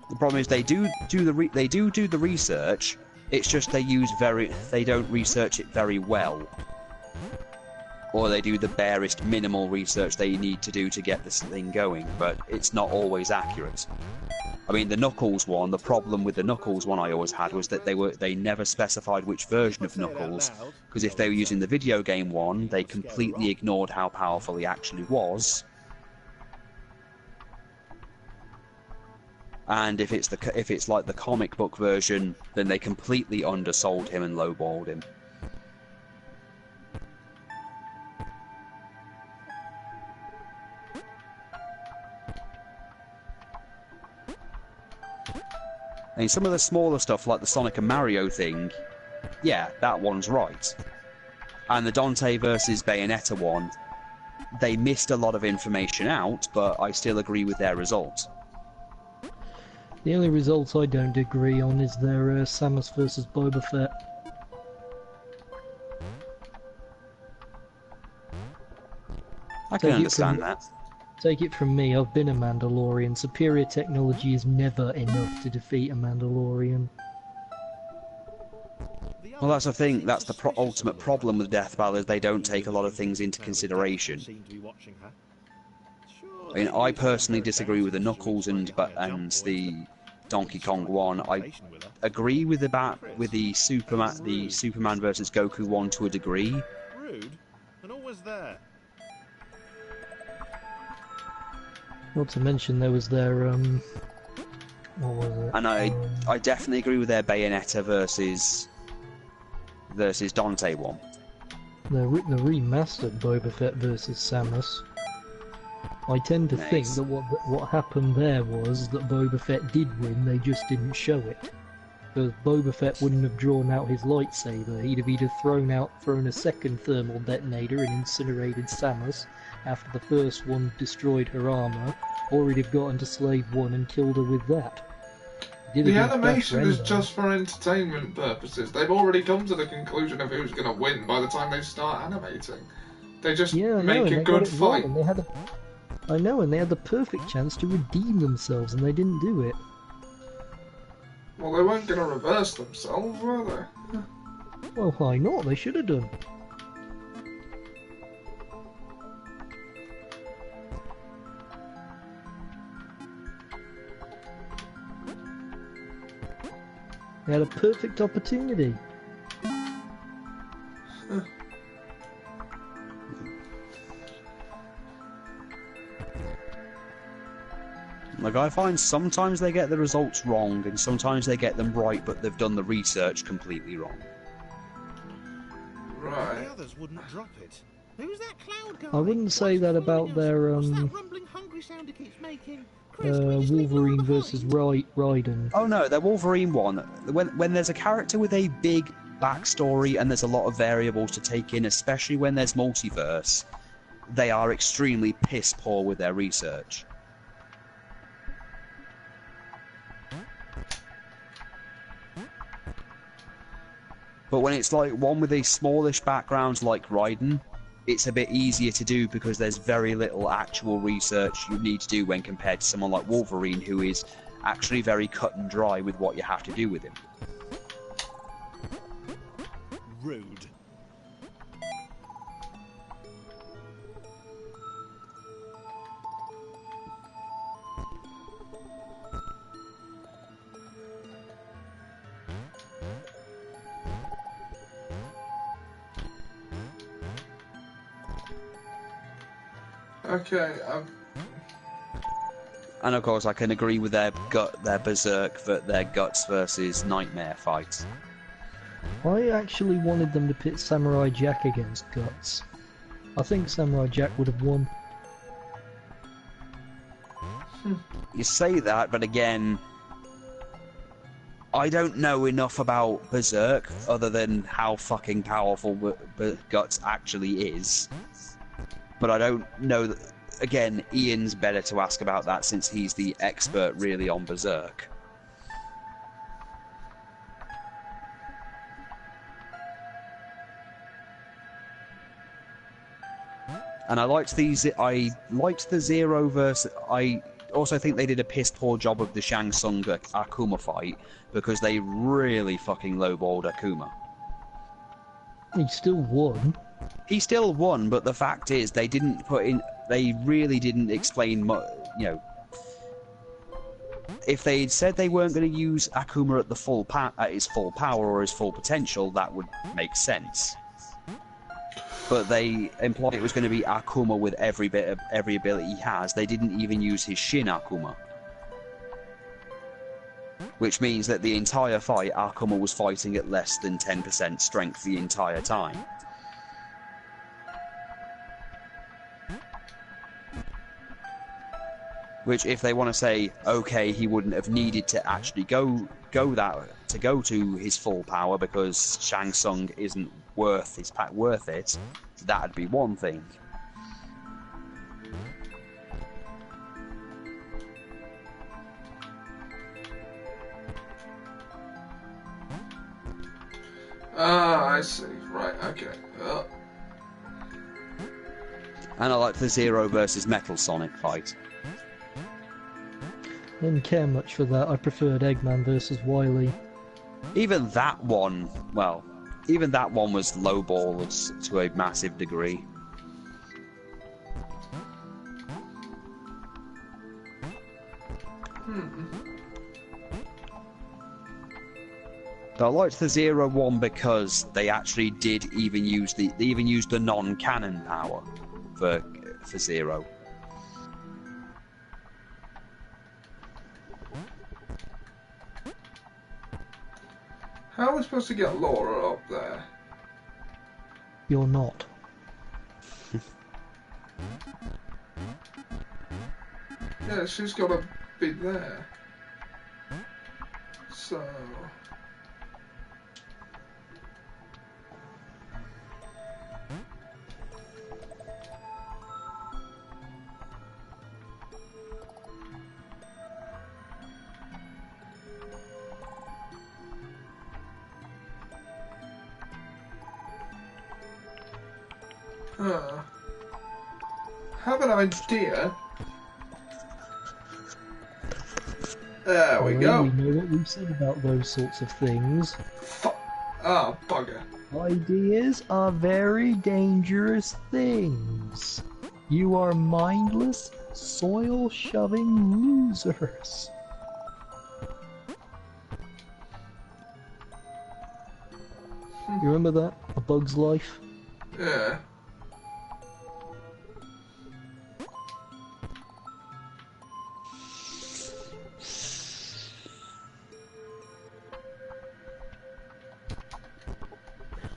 The problem is they do the research. It's just they don't research it very well. or they do the barest minimal research they need to do to get this thing going, but it's not always accurate. I mean, the Knuckles one, the problem with the Knuckles one I always had was that they never specified which version of Knuckles, because if they were using the video game one, they completely ignored how powerful he actually was. And if it's like the comic book version, then they completely undersold him and lowballed him. I mean, some of the smaller stuff, like the Sonic and Mario thing, yeah, that one's right. And the Dante versus Bayonetta one, they missed a lot of information out, but I still agree with their result. The only result I don't agree on is their Samus versus Boba Fett. I can understand that. Take it from me, I've been a Mandalorian. Superior technology is never enough to defeat a Mandalorian. Well, that's the thing, that's the ultimate problem with Death Battle, is they don't take a lot of things into consideration. I mean, I personally disagree with the Knuckles and the Donkey Kong one. I agree with the Superman versus Goku one to a degree. Rude, and always there. Not to mention there was their what was it? And I definitely agree with their Bayonetta versus Dante one. The remastered Boba Fett versus Samus. I tend to think that what happened there was that Boba Fett did win, they just didn't show it. Because Boba Fett wouldn't have drawn out his lightsaber, he'd have either thrown a second thermal detonator and incinerated Samus after the first one destroyed her armour, or he'd have gotten to Slave 1 and killed her with that. The animation is just for entertainment purposes. They've already come to the conclusion of who's going to win by the time they start animating. They just make a good fight. I know, and they had the perfect chance to redeem themselves, and they didn't do it. Well, they weren't going to reverse themselves, were they? Well, why not? They should have done. They had a perfect opportunity. Like, I find sometimes they get the results wrong, and sometimes they get them right, but they've done the research completely wrong. Right. The others wouldn't drop it. Who's that cloud guy? I wouldn't say that about their What's that rumbling hungry sound he keeps making? Wolverine versus Raiden. Oh no, their Wolverine one. When there's a character with a big backstory and there's a lot of variables to take in, especially when there's multiverse, they are extremely piss poor with their research. But when it's like one with a smallish background like Raiden, it's a bit easier to do because there's very little actual research you need to do when compared to someone like Wolverine, who is actually very cut and dry with what you have to do with him. Rude. Okay, And of course, I can agree with their Berserk, their Guts versus Nightmare fight. I actually wanted them to pit Samurai Jack against Guts. I think Samurai Jack would have won. You say that, but again, I don't know enough about Berserk other than how fucking powerful Guts actually is. But I don't know that. Again, Ian's better to ask about that since he's the expert really on Berserk. And I liked the Zero verse. I also think they did a piss poor job of the Shang Tsung Akuma fight because they really fucking lowballed Akuma. He still won. He still won, but the fact is, they didn't put in. They really didn't explain. You know, if they'd said they weren't going to use Akuma at the at his full power or his full potential, that would make sense. But they implied it was going to be Akuma with every ability he has. They didn't even use his Shin Akuma, which means that the entire fight, Akuma was fighting at less than 10% strength the entire time. Which, if they want to say, okay, he wouldn't have needed to actually go to his full power because Shang Tsung isn't worth it, that'd be one thing. Ah, I see. Right, okay. And I like the Zero versus Metal Sonic fight. Didn't care much for that. I preferred Eggman versus Wily. Even that one was lowballed to a massive degree. I liked the Zero one because they actually did even use they even used the non-cannon power for Zero. How are we supposed to get Laura up there? You're not. Yeah, she's got to be there. So... have an idea. There we go. We know what we've said about those sorts of things. Ah, bugger. Ideas are very dangerous things. You are mindless, soil-shoving losers. You remember that? A Bug's Life? Yeah.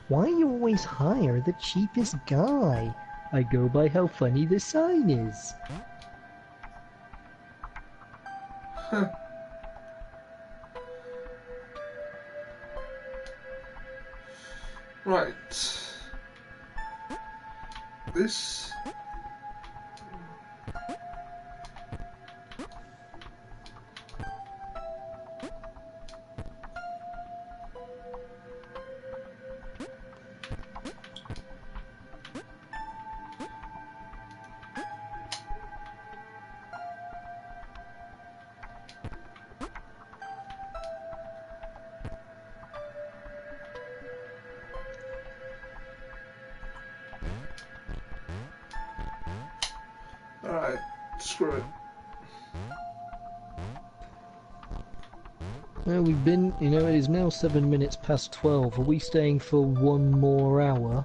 Why you always hire the cheapest guy? I go by how funny the sign is. Right. This... Alright, screw it. Well, we've been, it is now 7 minutes past 12. Are we staying for one more hour?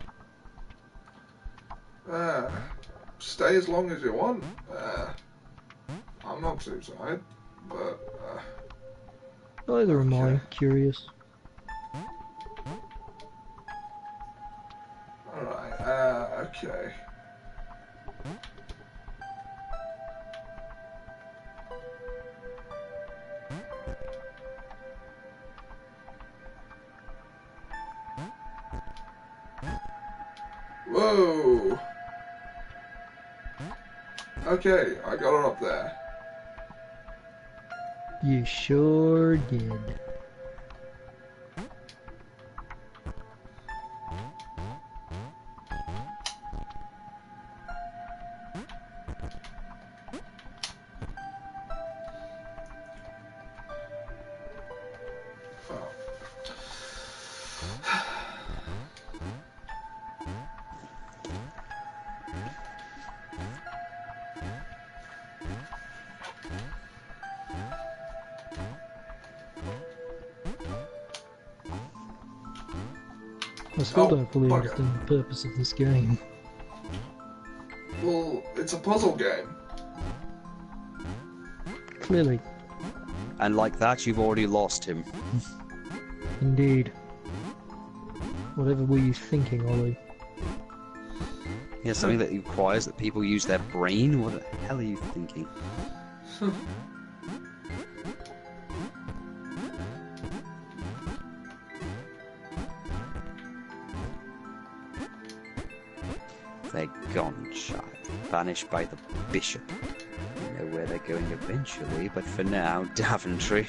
Stay as long as you want. I'm not too tired, but... Either am I, okay. curious. Alright, okay. Whoa! Okay, I got her up there. You sure did. I still Oh, don't fully bugger. understand the purpose of this game. Well, it's a puzzle game. Clearly, And like that, you've already lost him. indeed. Whatever were you thinking, Ollie? Yeah, something that requires that people use their brain? What the hell are you thinking? They're gone, child. Banished by the bishop. You know where they're going eventually, but for now, Daventry.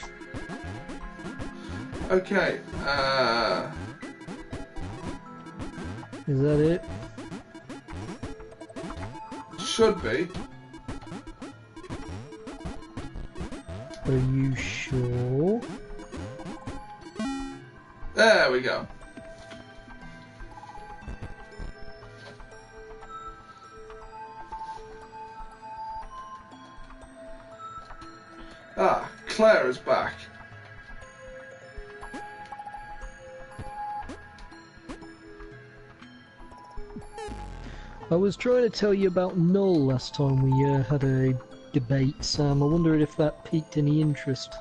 Okay, Is that it? should be. Are you sure? There we go. Ah, Claire is back. I was trying to tell you about Null last time we had a debate, Sam. I wonder if that piqued any interest.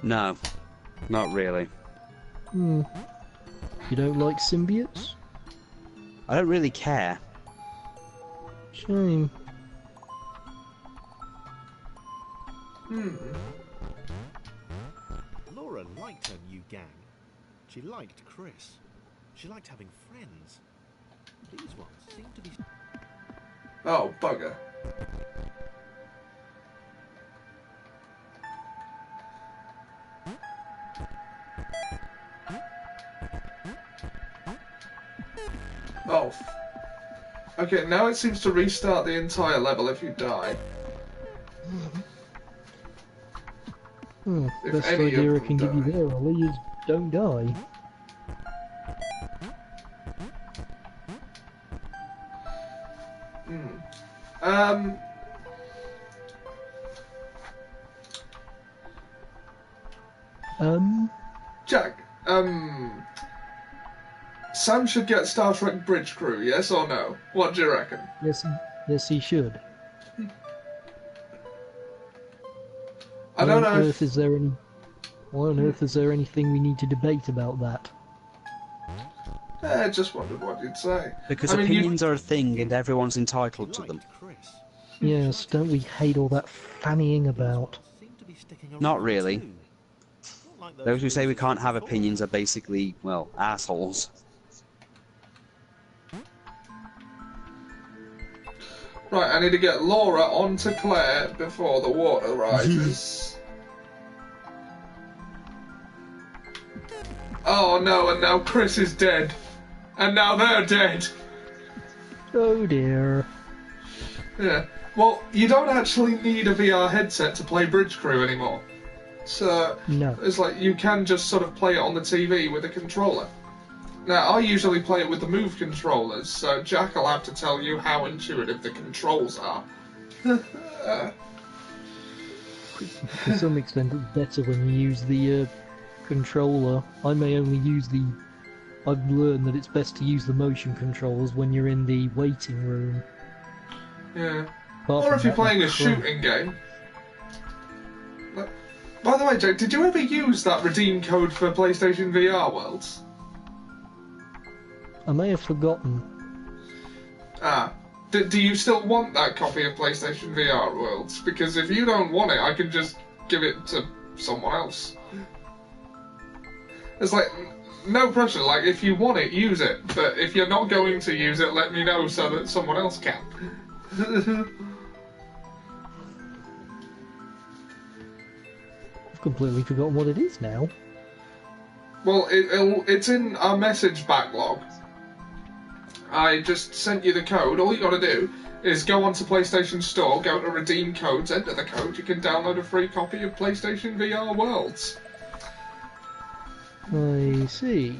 No, not really. You don't like symbiotes? I don't really care. Shame. Laura liked her new gang. She liked Chris. She liked having friends. These ones seem to be... Oh, bugger. Oh. Okay, now it seems to restart the entire level if you die. If Best any idea I of can them give you die. there, Ollie, is don't die. Um... Jack, Sam should get Star Trek Bridge Crew, yes or no? What do you reckon? Yes, he should. I don't know Why on if... earth is there anything we need to debate about that? I just wondered what you'd say. Because I mean, opinions are a thing and everyone's entitled to them. liked Chris. Yes, don't we hate all that fannying about? Seem to be sticking Not around really. too. Not like Those who say we losers can't have before. opinions are basically, well, assholes. Right, I need to get Laura onto Claire before the water rises. Oh no, and now Chris is dead. And now they're dead. Oh dear. Yeah. Well, you don't actually need a VR headset to play Bridge Crew anymore. So, No. it's like you can just sort of play it on the TV with a controller. Now, I usually play it with the Move controllers, so Jack will have to tell you how intuitive the controls are. To some extent, it's better when you use the controller. I may only use the... I've learned that it's best to use the motion controls when you're in the waiting room. Yeah. Apart Or from if you're that, playing a they're crap. shooting game. By the way, Jack, did you ever use that redeem code for PlayStation VR Worlds? I may have forgotten. Ah. Do you still want that copy of PlayStation VR Worlds? Because if you don't want it, I can just give it to someone else. It's like, no pressure, like, if you want it, use it. But if you're not going to use it, let me know so that someone else can. I've completely forgotten what it is now. Well, it's in our message backlog. I just sent you the code. All you gotta do is go onto PlayStation Store, go to redeem codes, enter the code, you can download a free copy of PlayStation VR Worlds. I see.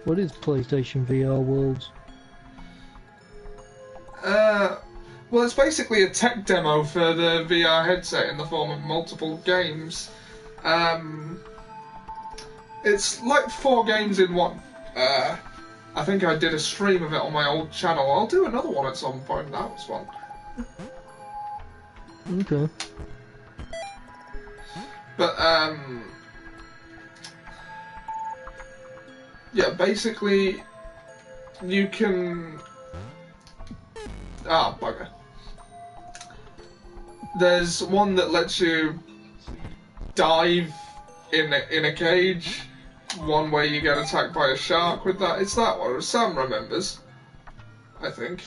What is PlayStation VR Worlds? Well, it's basically a tech demo for the VR headset in the form of multiple games. It's like 4 games in one. I think I did a stream of it on my old channel. I'll do another one at some point. That was fun. Okay. But yeah, basically you can bugger. There's one that lets you dive in a cage. One where you get attacked by a shark with that. It's that one. Sam remembers, I think.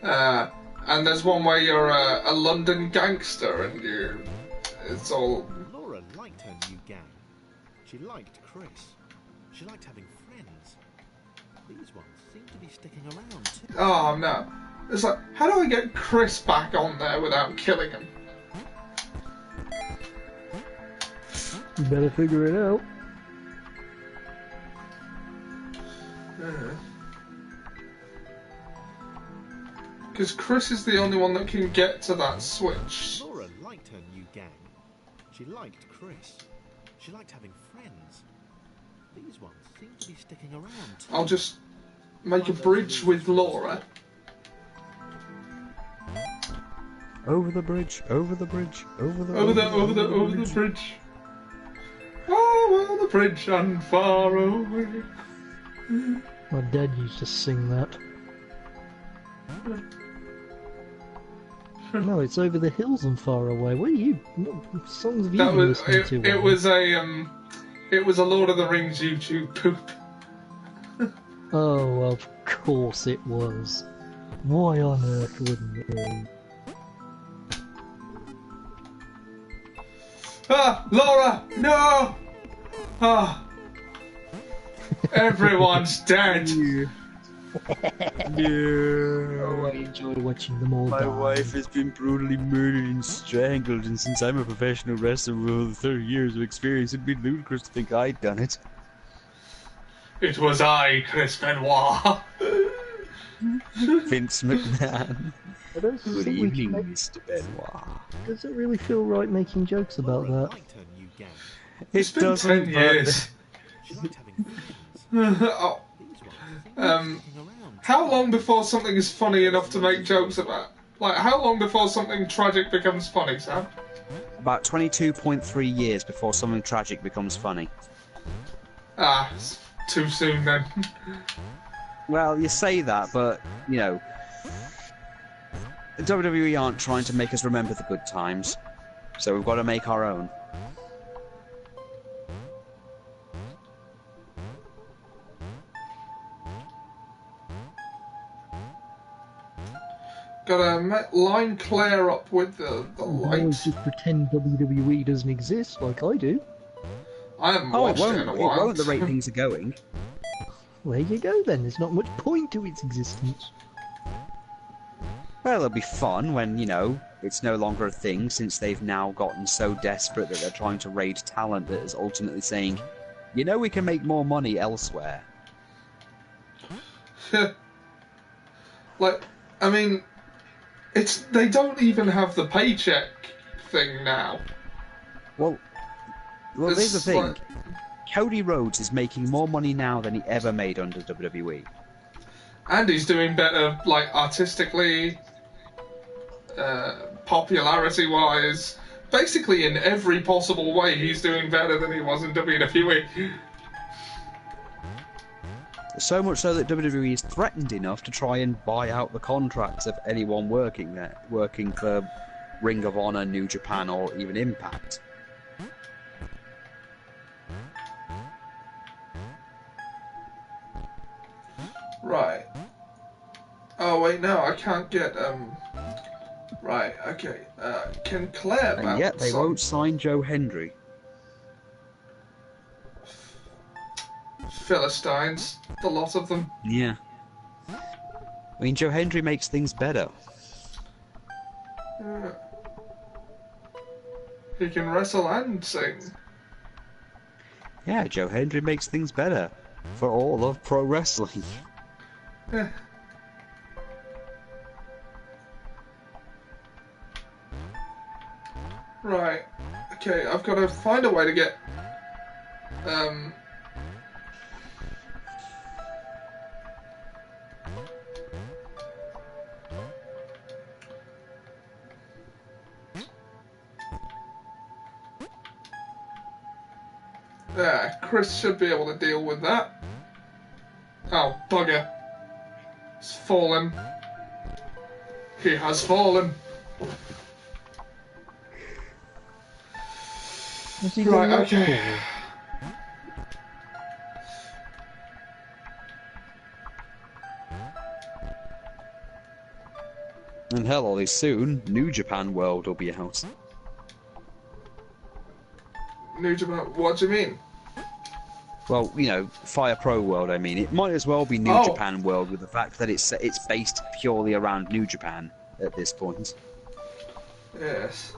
And there's one where you're a London gangster and it's all... Laura liked her new gang. She liked Chris. She liked having friends. These ones seem to be sticking around too. Oh no. It's like, how do I get Chris back on there without killing him? You better figure it out. Because Chris is the only one that can get to that switch. Laura liked her new gang. She liked Chris. She liked having friends. These ones seem to be sticking around too. I'll just make a bridge with Laura. Over the bridge, over the bridge, over the bridge. Over the bridge and far away. My dad used to sing that. No, it's over the hills and far away. What songs have you been listening to? It was a Lord of the Rings YouTube poop. Oh, of course it was. Why on earth wouldn't it be? Ah, Laura, no! Ah, everyone's dead. No. I enjoy watching them all My die. wife has been brutally murdered and strangled, and since I'm a professional wrestler with over 30 years of experience, it'd be ludicrous to think I'd done it. It was I, Chris Benoit. Vince McMahon. I don't Good think we evening, can make- Mr. Benoit. Does it really feel right making jokes about Laura that? liked her new gang. It's It been doesn't, 10 years. She liked having friends. Oh, These ones seem to be sticking around. how long before something is funny enough to make jokes about? Like, how long before something tragic becomes funny, Sam? About 22.3 years before something tragic becomes funny. Ah, it's too soon then. Well, you say that, but, you know, WWE aren't trying to make us remember the good times, so we've got to make our own. Gotta line Claire up with the Why light. just pretend WWE doesn't exist like I do? I haven't Oh, it watched it won't. in a It while. won't. The rate things are going. There you go then, there's not much point to its existence. Well, it'll be fun when, you know, it's no longer a thing, since they've now gotten so desperate that they're trying to raid talent that is ultimately saying, you know, we can make more money elsewhere. Like, I mean, they don't even have the paycheck thing now. Well, here's the It's thing. like- Cody Rhodes is making more money now than he ever made under WWE. And he's doing better, like, artistically, popularity-wise. Basically, in every possible way, he's doing better than he was in WWE. So much so that WWE is threatened enough to try and buy out the contracts of anyone working there, working for Ring of Honor, New Japan, or even Impact. Right. Oh, wait, no, I can't get, Right, okay. Can Claire And yet they bounce on won't sign Joe Hendry. Philistines? The lot of them. Yeah. I mean, Joe Hendry makes things better. He can wrestle and sing. Yeah, Joe Hendry makes things better for all of pro wrestling. Eh. Right. Okay, I've got to find a way to get Yeah, Chris should be able to deal with that. Oh, bugger. He's fallen. He has fallen. What's he Right, going up okay. for? And hell, Ollie, soon, New Japan World will be out. New Japan, what do you mean? Well, you know, Fire Pro World, I mean. It might as well be New Oh. Japan World with the fact that it's based purely around New Japan at this point. Yes.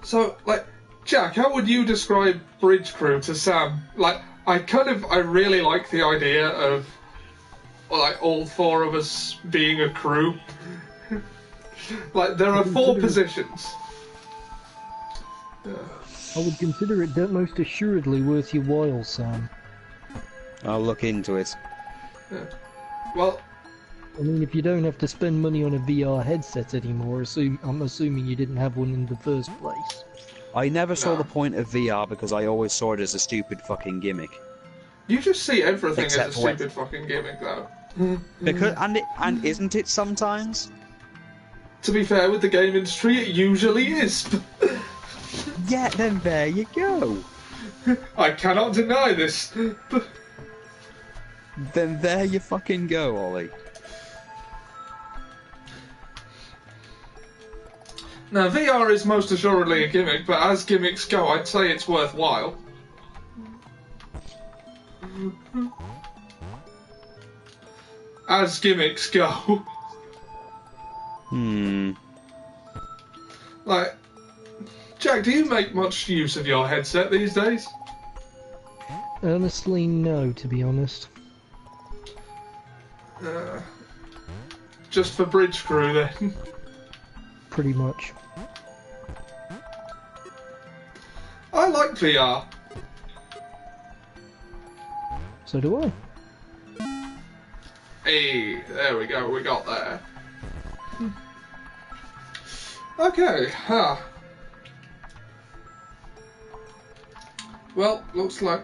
So, like, Jack, how would you describe Bridge Crew to Sam? Like, I really like the idea of, like, all four of us being a crew. Like, there are four positions. I would consider it most assuredly worth your while, Sam. I'll look into it. Yeah. Well, I mean, if you don't have to spend money on a VR headset anymore, I'm assuming you didn't have one in the first place. I never saw No. the point of VR because I always saw it as a stupid fucking gimmick. you just see everything Except as a for when- stupid fucking gimmick, though. Because and isn't it sometimes? To be fair, with the game industry, it usually is. Yeah, then there you go. I cannot deny this. Then there you fucking go, Ollie. Now, VR is most assuredly a gimmick, but as gimmicks go, I'd say it's worthwhile. As gimmicks go. Like, Jack, do you make much use of your headset these days? Honestly, no, to be honest. Just for Bridge Crew, then. Pretty much. I like VR. So do I. Hey, there we go, we got there. Okay, Well, looks like...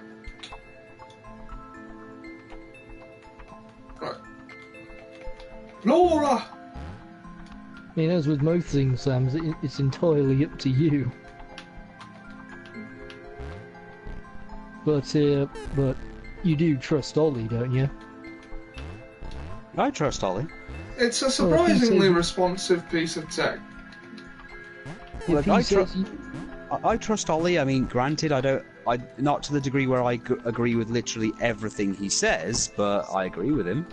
Right. Laura! I mean, as with most things, Sam, it's entirely up to you. But you do trust Ollie, don't you? I trust Ollie. It's a Well, if he surprisingly says- responsive piece of tech. If Look, he I says I trust Ollie. I mean, granted, I not to the degree where I agree with literally everything he says, but I agree with him.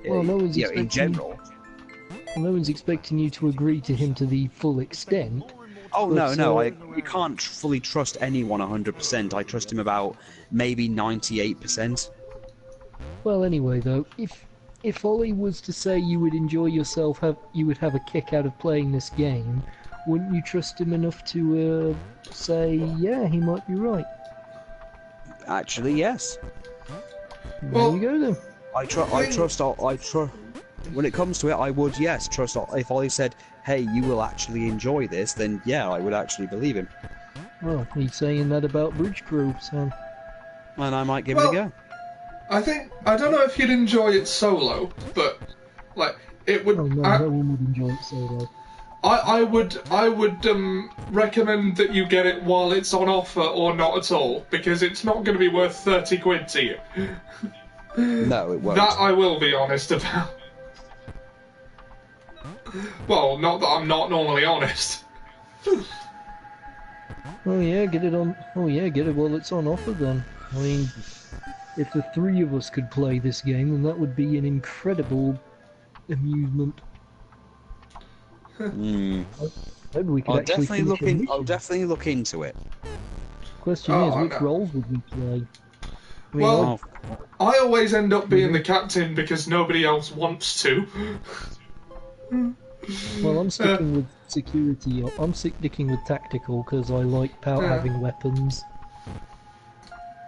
Well, no one's You know, in expecting- general. no one's expecting you to agree to him to the full extent. Oh no, But, no, you can't fully trust anyone 100%. I trust him about maybe 98%. Well, anyway, though, if Ollie was to say you would enjoy yourself, you would have a kick out of playing this game, wouldn't you trust him enough to say, yeah, he might be right? Actually, yes. Well- There you go then. I trust. When it comes to it, I would, yes, trust. If Ollie said, "Hey, you will actually enjoy this," then yeah, I would actually believe him, Well, he's saying that about Bridge Crew, so and I might give it a go. I don't know if you'd enjoy it solo, but, like, it would... oh no, no one would enjoy it solo. I would recommend that you get it while it's on offer or not at all, because it's not going to be worth 30 quid to you. No, it won't. That I will be honest about. Well, not that I'm not normally honest. Oh yeah, get it on. Oh yeah, get it while it's on offer then. I mean, if the three of us could play this game, then that would be an incredible amusement. Hmm. Maybe we could I'll actually definitely finish a mission. I'll definitely look into it. Question Oh, is, I which know. roles would we play? I mean, Well, Oh, I always end up being the captain because nobody else wants to. well, I'm sticking with security. I'm sticking with tactical because I like Yeah. having weapons.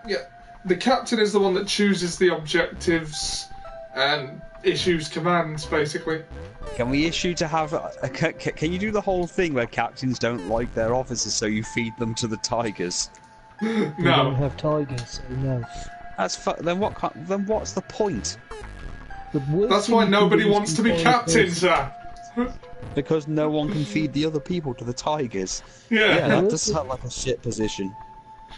Yeah, the captain is the one that chooses the objectives and issues commands, basically. Can we issue to have? Can you do the whole thing where captains don't like their officers, so you feed them to the tigers? We don't No. have tigers, so no. Then what? Then what's the point? The worst That's thing why you can nobody do is wants to be confine a captain, person- sir. Because no one can feed the other people to the tigers. Yeah. Yeah, that does sound like a shit position.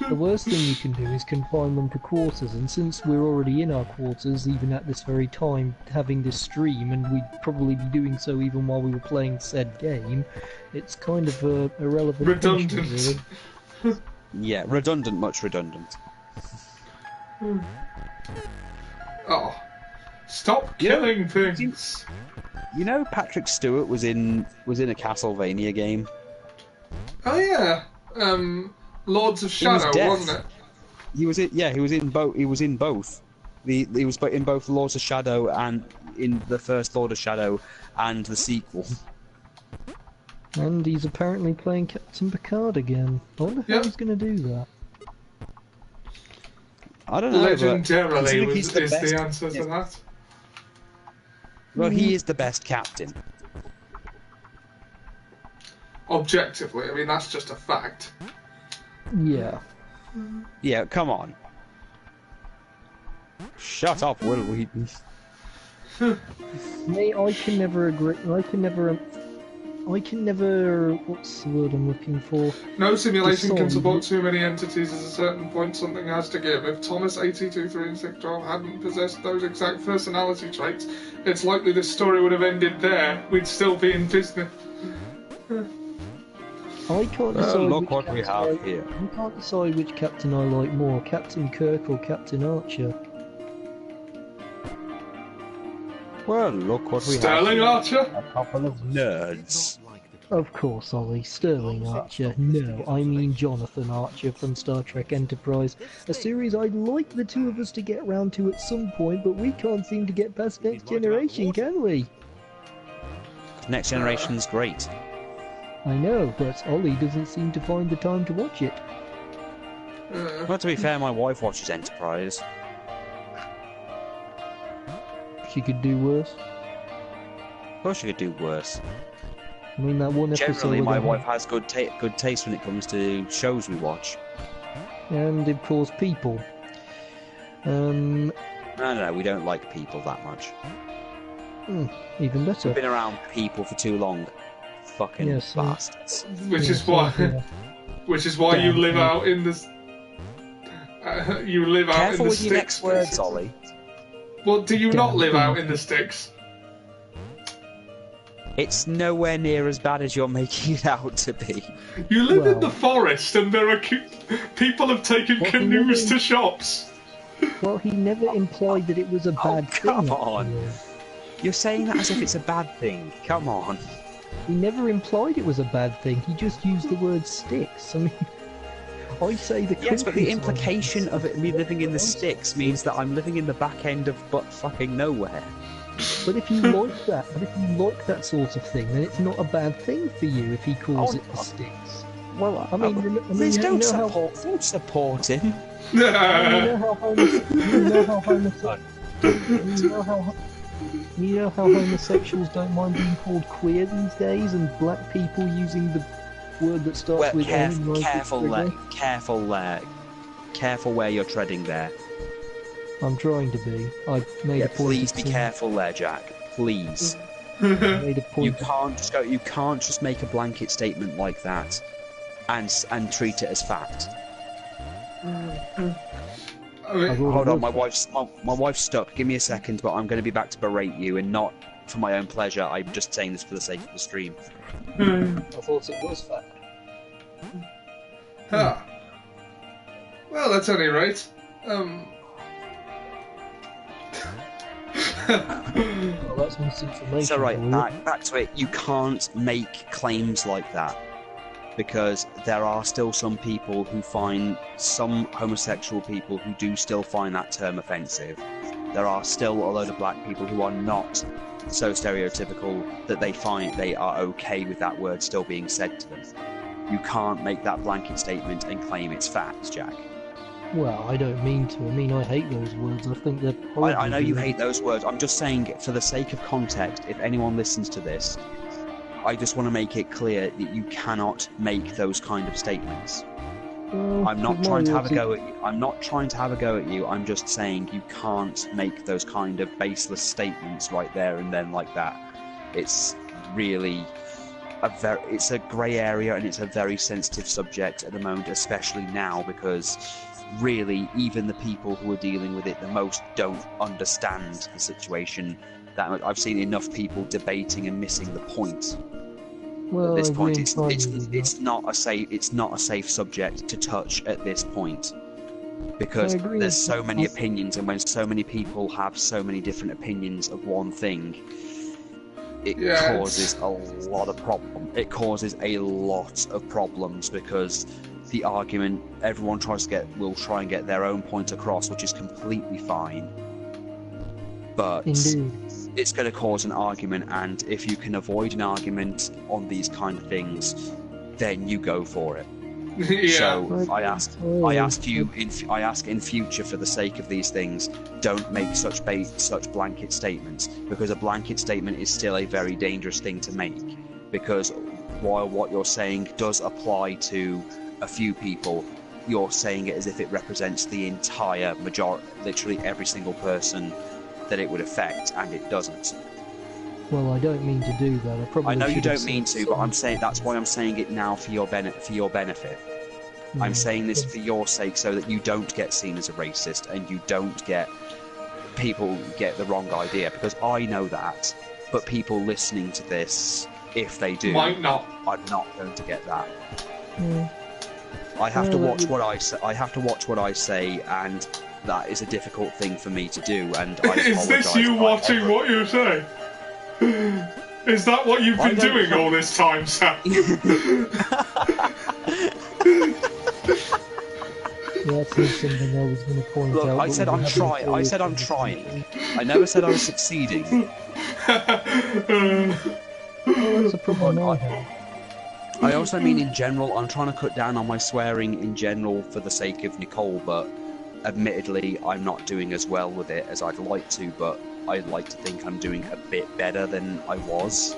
The worst thing you can do is confine them to quarters, and since we're already in our quarters, even at this very time, having this stream, and we'd probably be doing so even while we were playing said game, it's kind of irrelevant. Redundant. punishment, really. Yeah, redundant, much redundant. Oh. Stop killing things. You know, Patrick Stewart was in a Castlevania game. Oh yeah. Lords of He was Shadow, deaf. wasn't it? He was in. Yeah, he was in both. He was in both. He was in both Lords of Shadow and in the first Lord of Shadow and the sequel. And he's apparently playing Captain Picard again. I wonder how Yep. he's going to do that. I don't know. but Legendarily considering is the answer to that. Well, he is the best captain. Objectively, I mean, that's just a fact. Yeah. Yeah, come on. Shut up, Will Wheaton. Me, I can never agree. I can never. What's the word I'm looking for? No simulation can Decide. support too many entities. At a certain point, something has to give. If Thomas 82, and 612 hadn't possessed those exact personality traits, it's likely this story would have ended there. We'd still be in business. I can't decide. Look which what we captain have here. I can't decide which captain I like more, Captain Kirk or Captain Archer. Well, look what we Sterling have. Archer? A couple of nerds. Of course, Ollie. Sterling Archer. No, I mean Jonathan Archer from Star Trek Enterprise. A series I'd like the two of us to get round to at some point, but we can't seem to get past Next Generation, can we? Next Generation's great. I know, but Ollie doesn't seem to find the time to watch it. Well, to be fair, my wife watches Enterprise. She could do worse. Of course, she could do worse. I mean, that one episode. Generally, where my they- wife has good taste when it comes to shows we watch. And of course, people. No, we don't like people that much. Even better. We've been around people for too long. Fucking Yes, bastards. Which is Yes, why, yeah. which is why you Damn, live yeah. out in the. You live out Careful in the with your sticks. next words, basically. Ollie. Well, do you not Damn. live out in the sticks? It's nowhere near as bad as you're making it out to be. You live in Well- the forest, and there are people have taken Well, canoes maybe- to shops. Well, he never implied that it was a bad come thing. on. actually. You're saying that as if it's a bad thing. Come on. He never implied it was a bad thing. He just used the word sticks. I mean, I say the Yes, but the countryside- implication of it, me living in the sticks means that I'm living in the back end of butt fucking nowhere. But if you like that sort of thing, then it's not a bad thing for you if he calls Oh, it the sticks. Well, I mean, please you don't know how- don't support him. You know how homosexuals don't mind being called queer these days, and black people using the word that starts Well, with N and rhymes with careful where you're treading there. I'm trying to be. I've made Yeah, a point. please of be saying- careful there, Jack. Please. I made a point. You can't just make a blanket statement like that and treat it as fact. I mean, I've already Hold on, looked. my wife's stuck. Give me a second, but I'm going to be back to berate you, and not for my own pleasure. I'm just saying this for the sake of the stream. I thought it was fact. ah. Well, at any rate, Well, that's misinformation. It's alright, for you. back to it. You can't make claims like that. Because there are still some people who find, some homosexual people who do still find that term offensive. There are still a load of black people who are not so stereotypical that they find they are okay with that word still being said to them. You can't make that blanket statement and claim it's fact, Jack. Well, I don't mean to. I mean, I hate those words. I think they're horrible. I know you hate those words. I'm just saying, for the sake of context, if anyone listens to this, I just want to make it clear that you cannot make those kind of statements. Well, I'm not trying to have a go at you. I'm not trying to have a go at you. I'm just saying you can't make those kind of baseless statements right there and then like that. It's really it's a grey area, and it's a very sensitive subject at the moment, especially now, because really even the people who are dealing with it the most don't understand the situation that much. I've seen enough people debating and missing the point. well, At this I point, agree entirely with it's not a safe subject to touch at this point, because I agree there's with so many that. opinions, and when so many people have so many different opinions of one thing, it Yeah, causes a lot of problem. It causes a lot of problems, because the argument everyone will try and get their own point across, which is completely fine. But Indeed. it's going to cause an argument, and if you can avoid an argument on these kind of things, then you go for it. yeah. So I ask in future, for the sake of these things, don't make such blanket statements, because a blanket statement is still a very dangerous thing to make. Because while what you're saying does apply to a few people, you're saying it as if it represents the entire majority, literally every single person that it would affect, and it doesn't. Well, I don't mean to do that. I know you should have don't mean said to, but I'm something. saying that's why I'm saying it now for your benefit. I'm saying this for your sake, so that you don't get seen as a racist, and you don't get people get the wrong idea, because I know that, but people listening to this, if they do, Might not. are not going to get that. Yeah. I have to Well, watch what I say. I have to watch what I say, and that is a difficult thing for me to do. And I Is this apologise you if watching what you say? Is that what you've I been don't doing have- all this time, Sam? That's something I was going to point Look, out. I but said we I'm haven't trying. I always said I'm done. trying. I never said I was succeeding. Well, that's a problem Look, I have. I also mean in general. I'm trying to cut down on my swearing in general for the sake of Nicole, but admittedly, I'm not doing as well with it as I'd like to. But I'd like to think I'm doing a bit better than I was.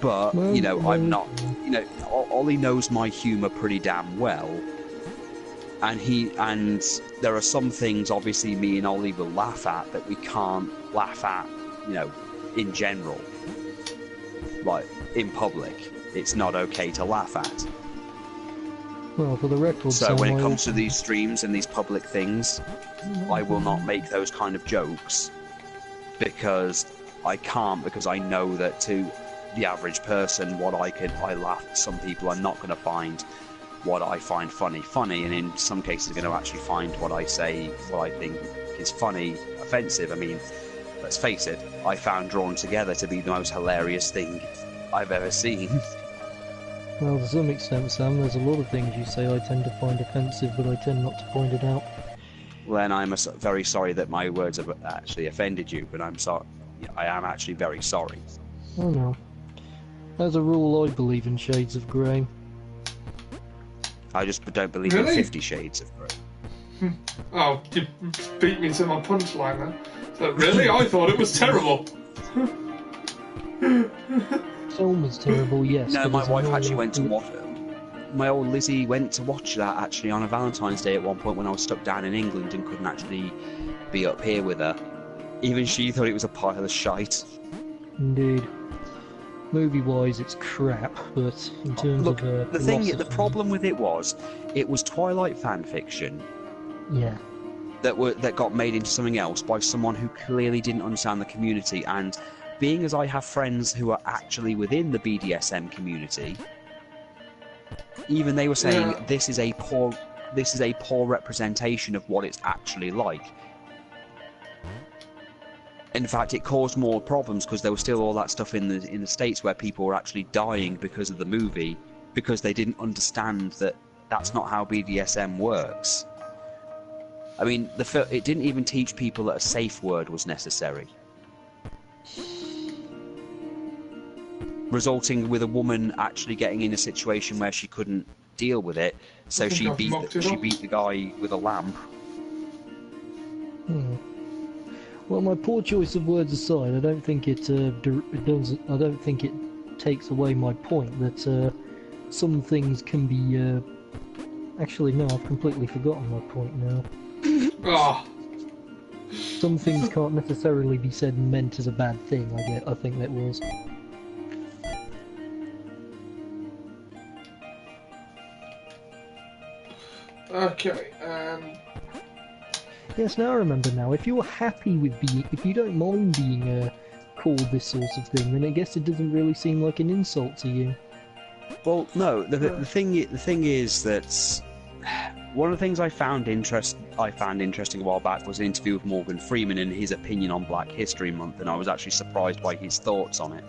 But Well, you know, well, I'm not. You know, Ollie knows my humour pretty damn well, and there are some things obviously me and Ollie will laugh at that we can't laugh at. You know, in general, like in public, it's not okay to laugh at. Well, for the record, So Sam, when it I comes to also- these streams and these public things, I will not make those kind of jokes, because I can't, because I know that to the average person, I laugh at, some people are not going to find what I find funny, and in some cases are going to actually find what I say, what I think is funny, offensive. I mean, let's face it, I found Drawn Together to be the most hilarious thing I've ever seen. Well, to some extent, Sam, there's a lot of things you say I tend to find offensive, but I tend not to point it out. Well, then I'm very sorry that my words have actually offended you, but I'm sorry. I am actually very sorry. Oh no. As a rule, I believe in shades of grey. I just don't believe in Really? 50 Shades of Grey. Oh, you beat me to my punchline then. So, really? I thought it was terrible. Film is terrible, yes. No, but my it's wife not actually went to like- watch it. My old Lizzie went to watch that actually on a Valentine's Day at one point when I was stuck down in England and couldn't actually be up here with her. Even she thought it was a pile of shite. Indeed. Movie-wise, it's crap, but in terms Look, of the problem with it was Twilight fan fiction Yeah. that got made into something else by someone who clearly didn't understand the community. And being as I have friends who are actually within the BDSM community, even they were saying Yeah. this is a poor representation of what it's actually like. In fact, it caused more problems because there was still all that stuff in the States where people were actually dying because of the movie, because they didn't understand that that's not how BDSM works. I mean, it didn't even teach people that a safe word was necessary, resulting with a woman actually getting in a situation where she couldn't deal with it. So think she I've mucked it up. beat the guy with a lamp. Well, my poor choice of words aside, I don't think it does. I don't think it takes away my point that some things can be. Actually, no, I've completely forgotten my point now. Oh, Some things can't necessarily be said and meant as a bad thing. I think that was. okay. Yes, now I remember now. If you're happy with if you don't mind being called this sort of thing, then I guess it doesn't really seem like an insult to you. Well, no. The thing is that one of the things I found interesting a while back was an interview with Morgan Freeman and his opinion on Black History Month, and I was actually surprised by his thoughts on it.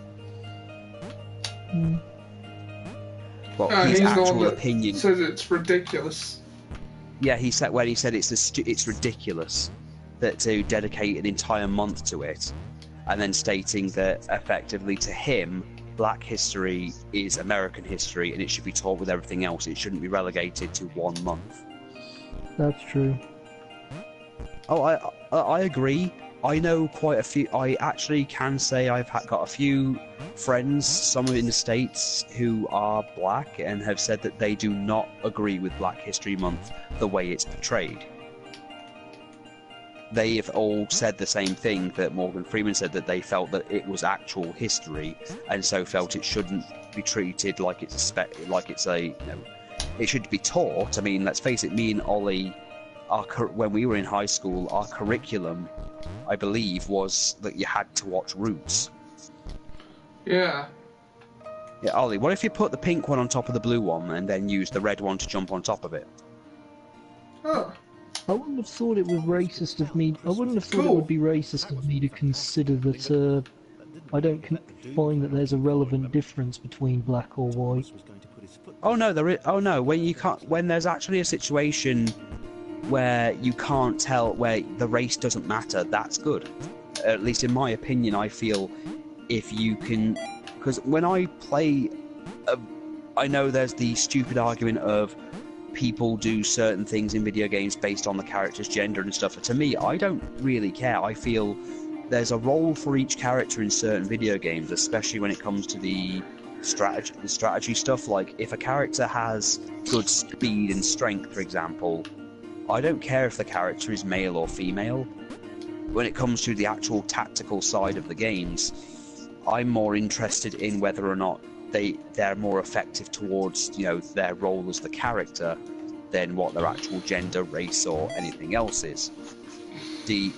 Well, his he's actual the one that opinion. says it's ridiculous. Yeah, he said it's ridiculous that to dedicate an entire month to it, and then stating that effectively to him, Black history is American history and it should be taught with everything else. It shouldn't be relegated to 1 month. That's true. Oh, I agree. I know quite a few. I actually can say I've got a few friends, some in the States, who are black and have said that they do not agree with Black History Month the way it's portrayed. They have all said the same thing that Morgan Freeman said, that they felt that it was actual history and so felt it shouldn't be treated like it's it should be taught. I mean, let's face it, me and Ollie, when we were in high school, our curriculum, I believe, was that you had to watch Roots. Yeah. Yeah, Ollie, what if you put the pink one on top of the blue one and then use the red one to jump on top of it? Oh. I wouldn't have thought it was racist of me. I wouldn't have thought it would be racist of me to consider that I don't find that there's a relevant difference between black or white. Oh no, there is. Oh no, when there's actually a situation where you can't tell, where the race doesn't matter, that's good. At least in my opinion, I feel if you can, because when I play, I know there's the stupid argument of people do certain things in video games based on the character's gender and stuff. To me, I don't really care. I feel there's a role for each character in certain video games, especially when it comes to the strategy stuff. Like, if a character has good speed and strength, for example, I don't care if the character is male or female. When it comes to the actual tactical side of the games, I'm more interested in whether or not they're more effective towards, their role as the character than what their actual gender, race, or anything else is.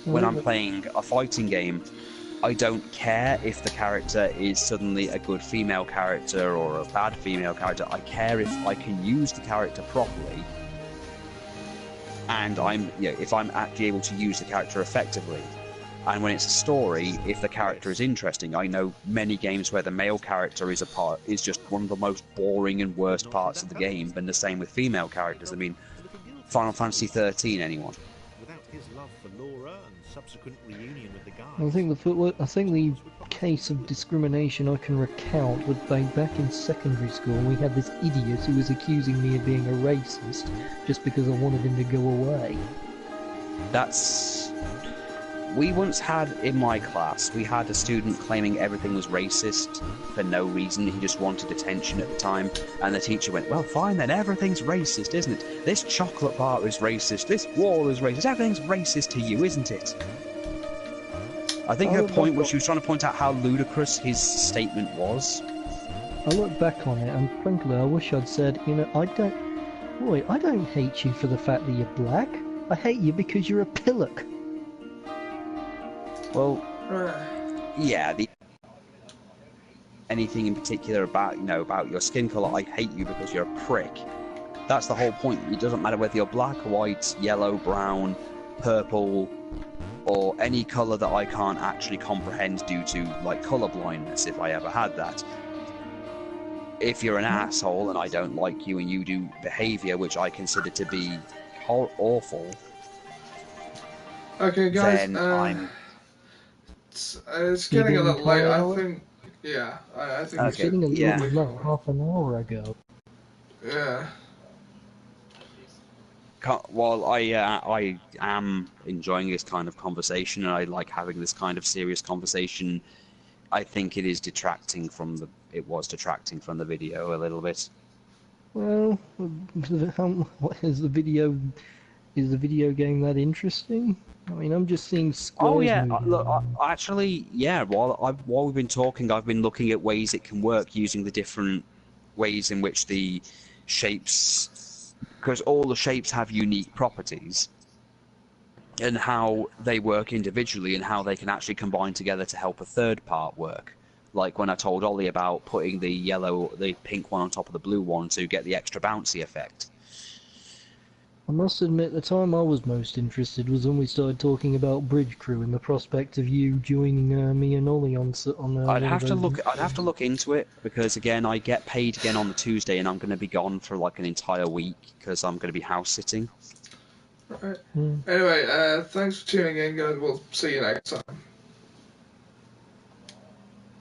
When I'm playing a fighting game, I don't care if the character is suddenly a good female character or a bad female character. I care if I can use the character properly, and if I'm actually able to use the character effectively. And when it's a story, if the character is interesting, I know many games where the male character is just one of the most boring and worst parts of the game, and the same with female characters. I mean, Final Fantasy 13, anyone? Without his love for Laura and subsequent reunion with the guys. I think the case of discrimination I can recount was back in secondary school. We had this idiot who was accusing me of being a racist just because I wanted him to go away. We once had, in my class, we had a student claiming everything was racist for no reason. He just wanted attention at the time. And the teacher went, well, fine then, everything's racist, isn't it? This chocolate bar is racist, this wall is racist, everything's racist to you, isn't it? I think her point was she was trying to point out how ludicrous his statement was. I look back on it, and frankly, I wish I'd said, I don't hate you for the fact that you're black. I hate you because you're a pillock. Well, yeah, anything in particular about your skin colour, I hate you because you're a prick. That's the whole point. It doesn't matter whether you're black, white, yellow, brown, purple, or any colour that I can't actually comprehend due to, colour blindness, if I ever had that. If you're an asshole and I don't like you and you do behaviour which I consider to be awful, okay, guys, then it's getting a little late. I think it's getting a little low half an hour ago. Yeah. While I am enjoying this kind of conversation, and I like having this kind of serious conversation, I think it is detracting from the. It was detracting from the video a little bit. Well, what is the video? Is the video game that interesting? I mean, I'm just seeing squares Oh yeah, moving look, around. actually, yeah. While we've been talking, I've been looking at ways it can work using the different ways in which the shapes, because all the shapes have unique properties, and how they work individually and how they can actually combine together to help a third part work. Like when I told Ollie about putting the pink one on top of the blue one to get the extra bouncy effect. I must admit, the time I was most interested was when we started talking about Bridge Crew and the prospect of you joining me and Ollie on I'd one of have to those. look. I'd have to look into it because again, I get paid again on the Tuesday, and I'm going to be gone for like an entire week because I'm going to be house sitting. Right. Hmm. Anyway, thanks for tuning in, guys. We'll see you next time.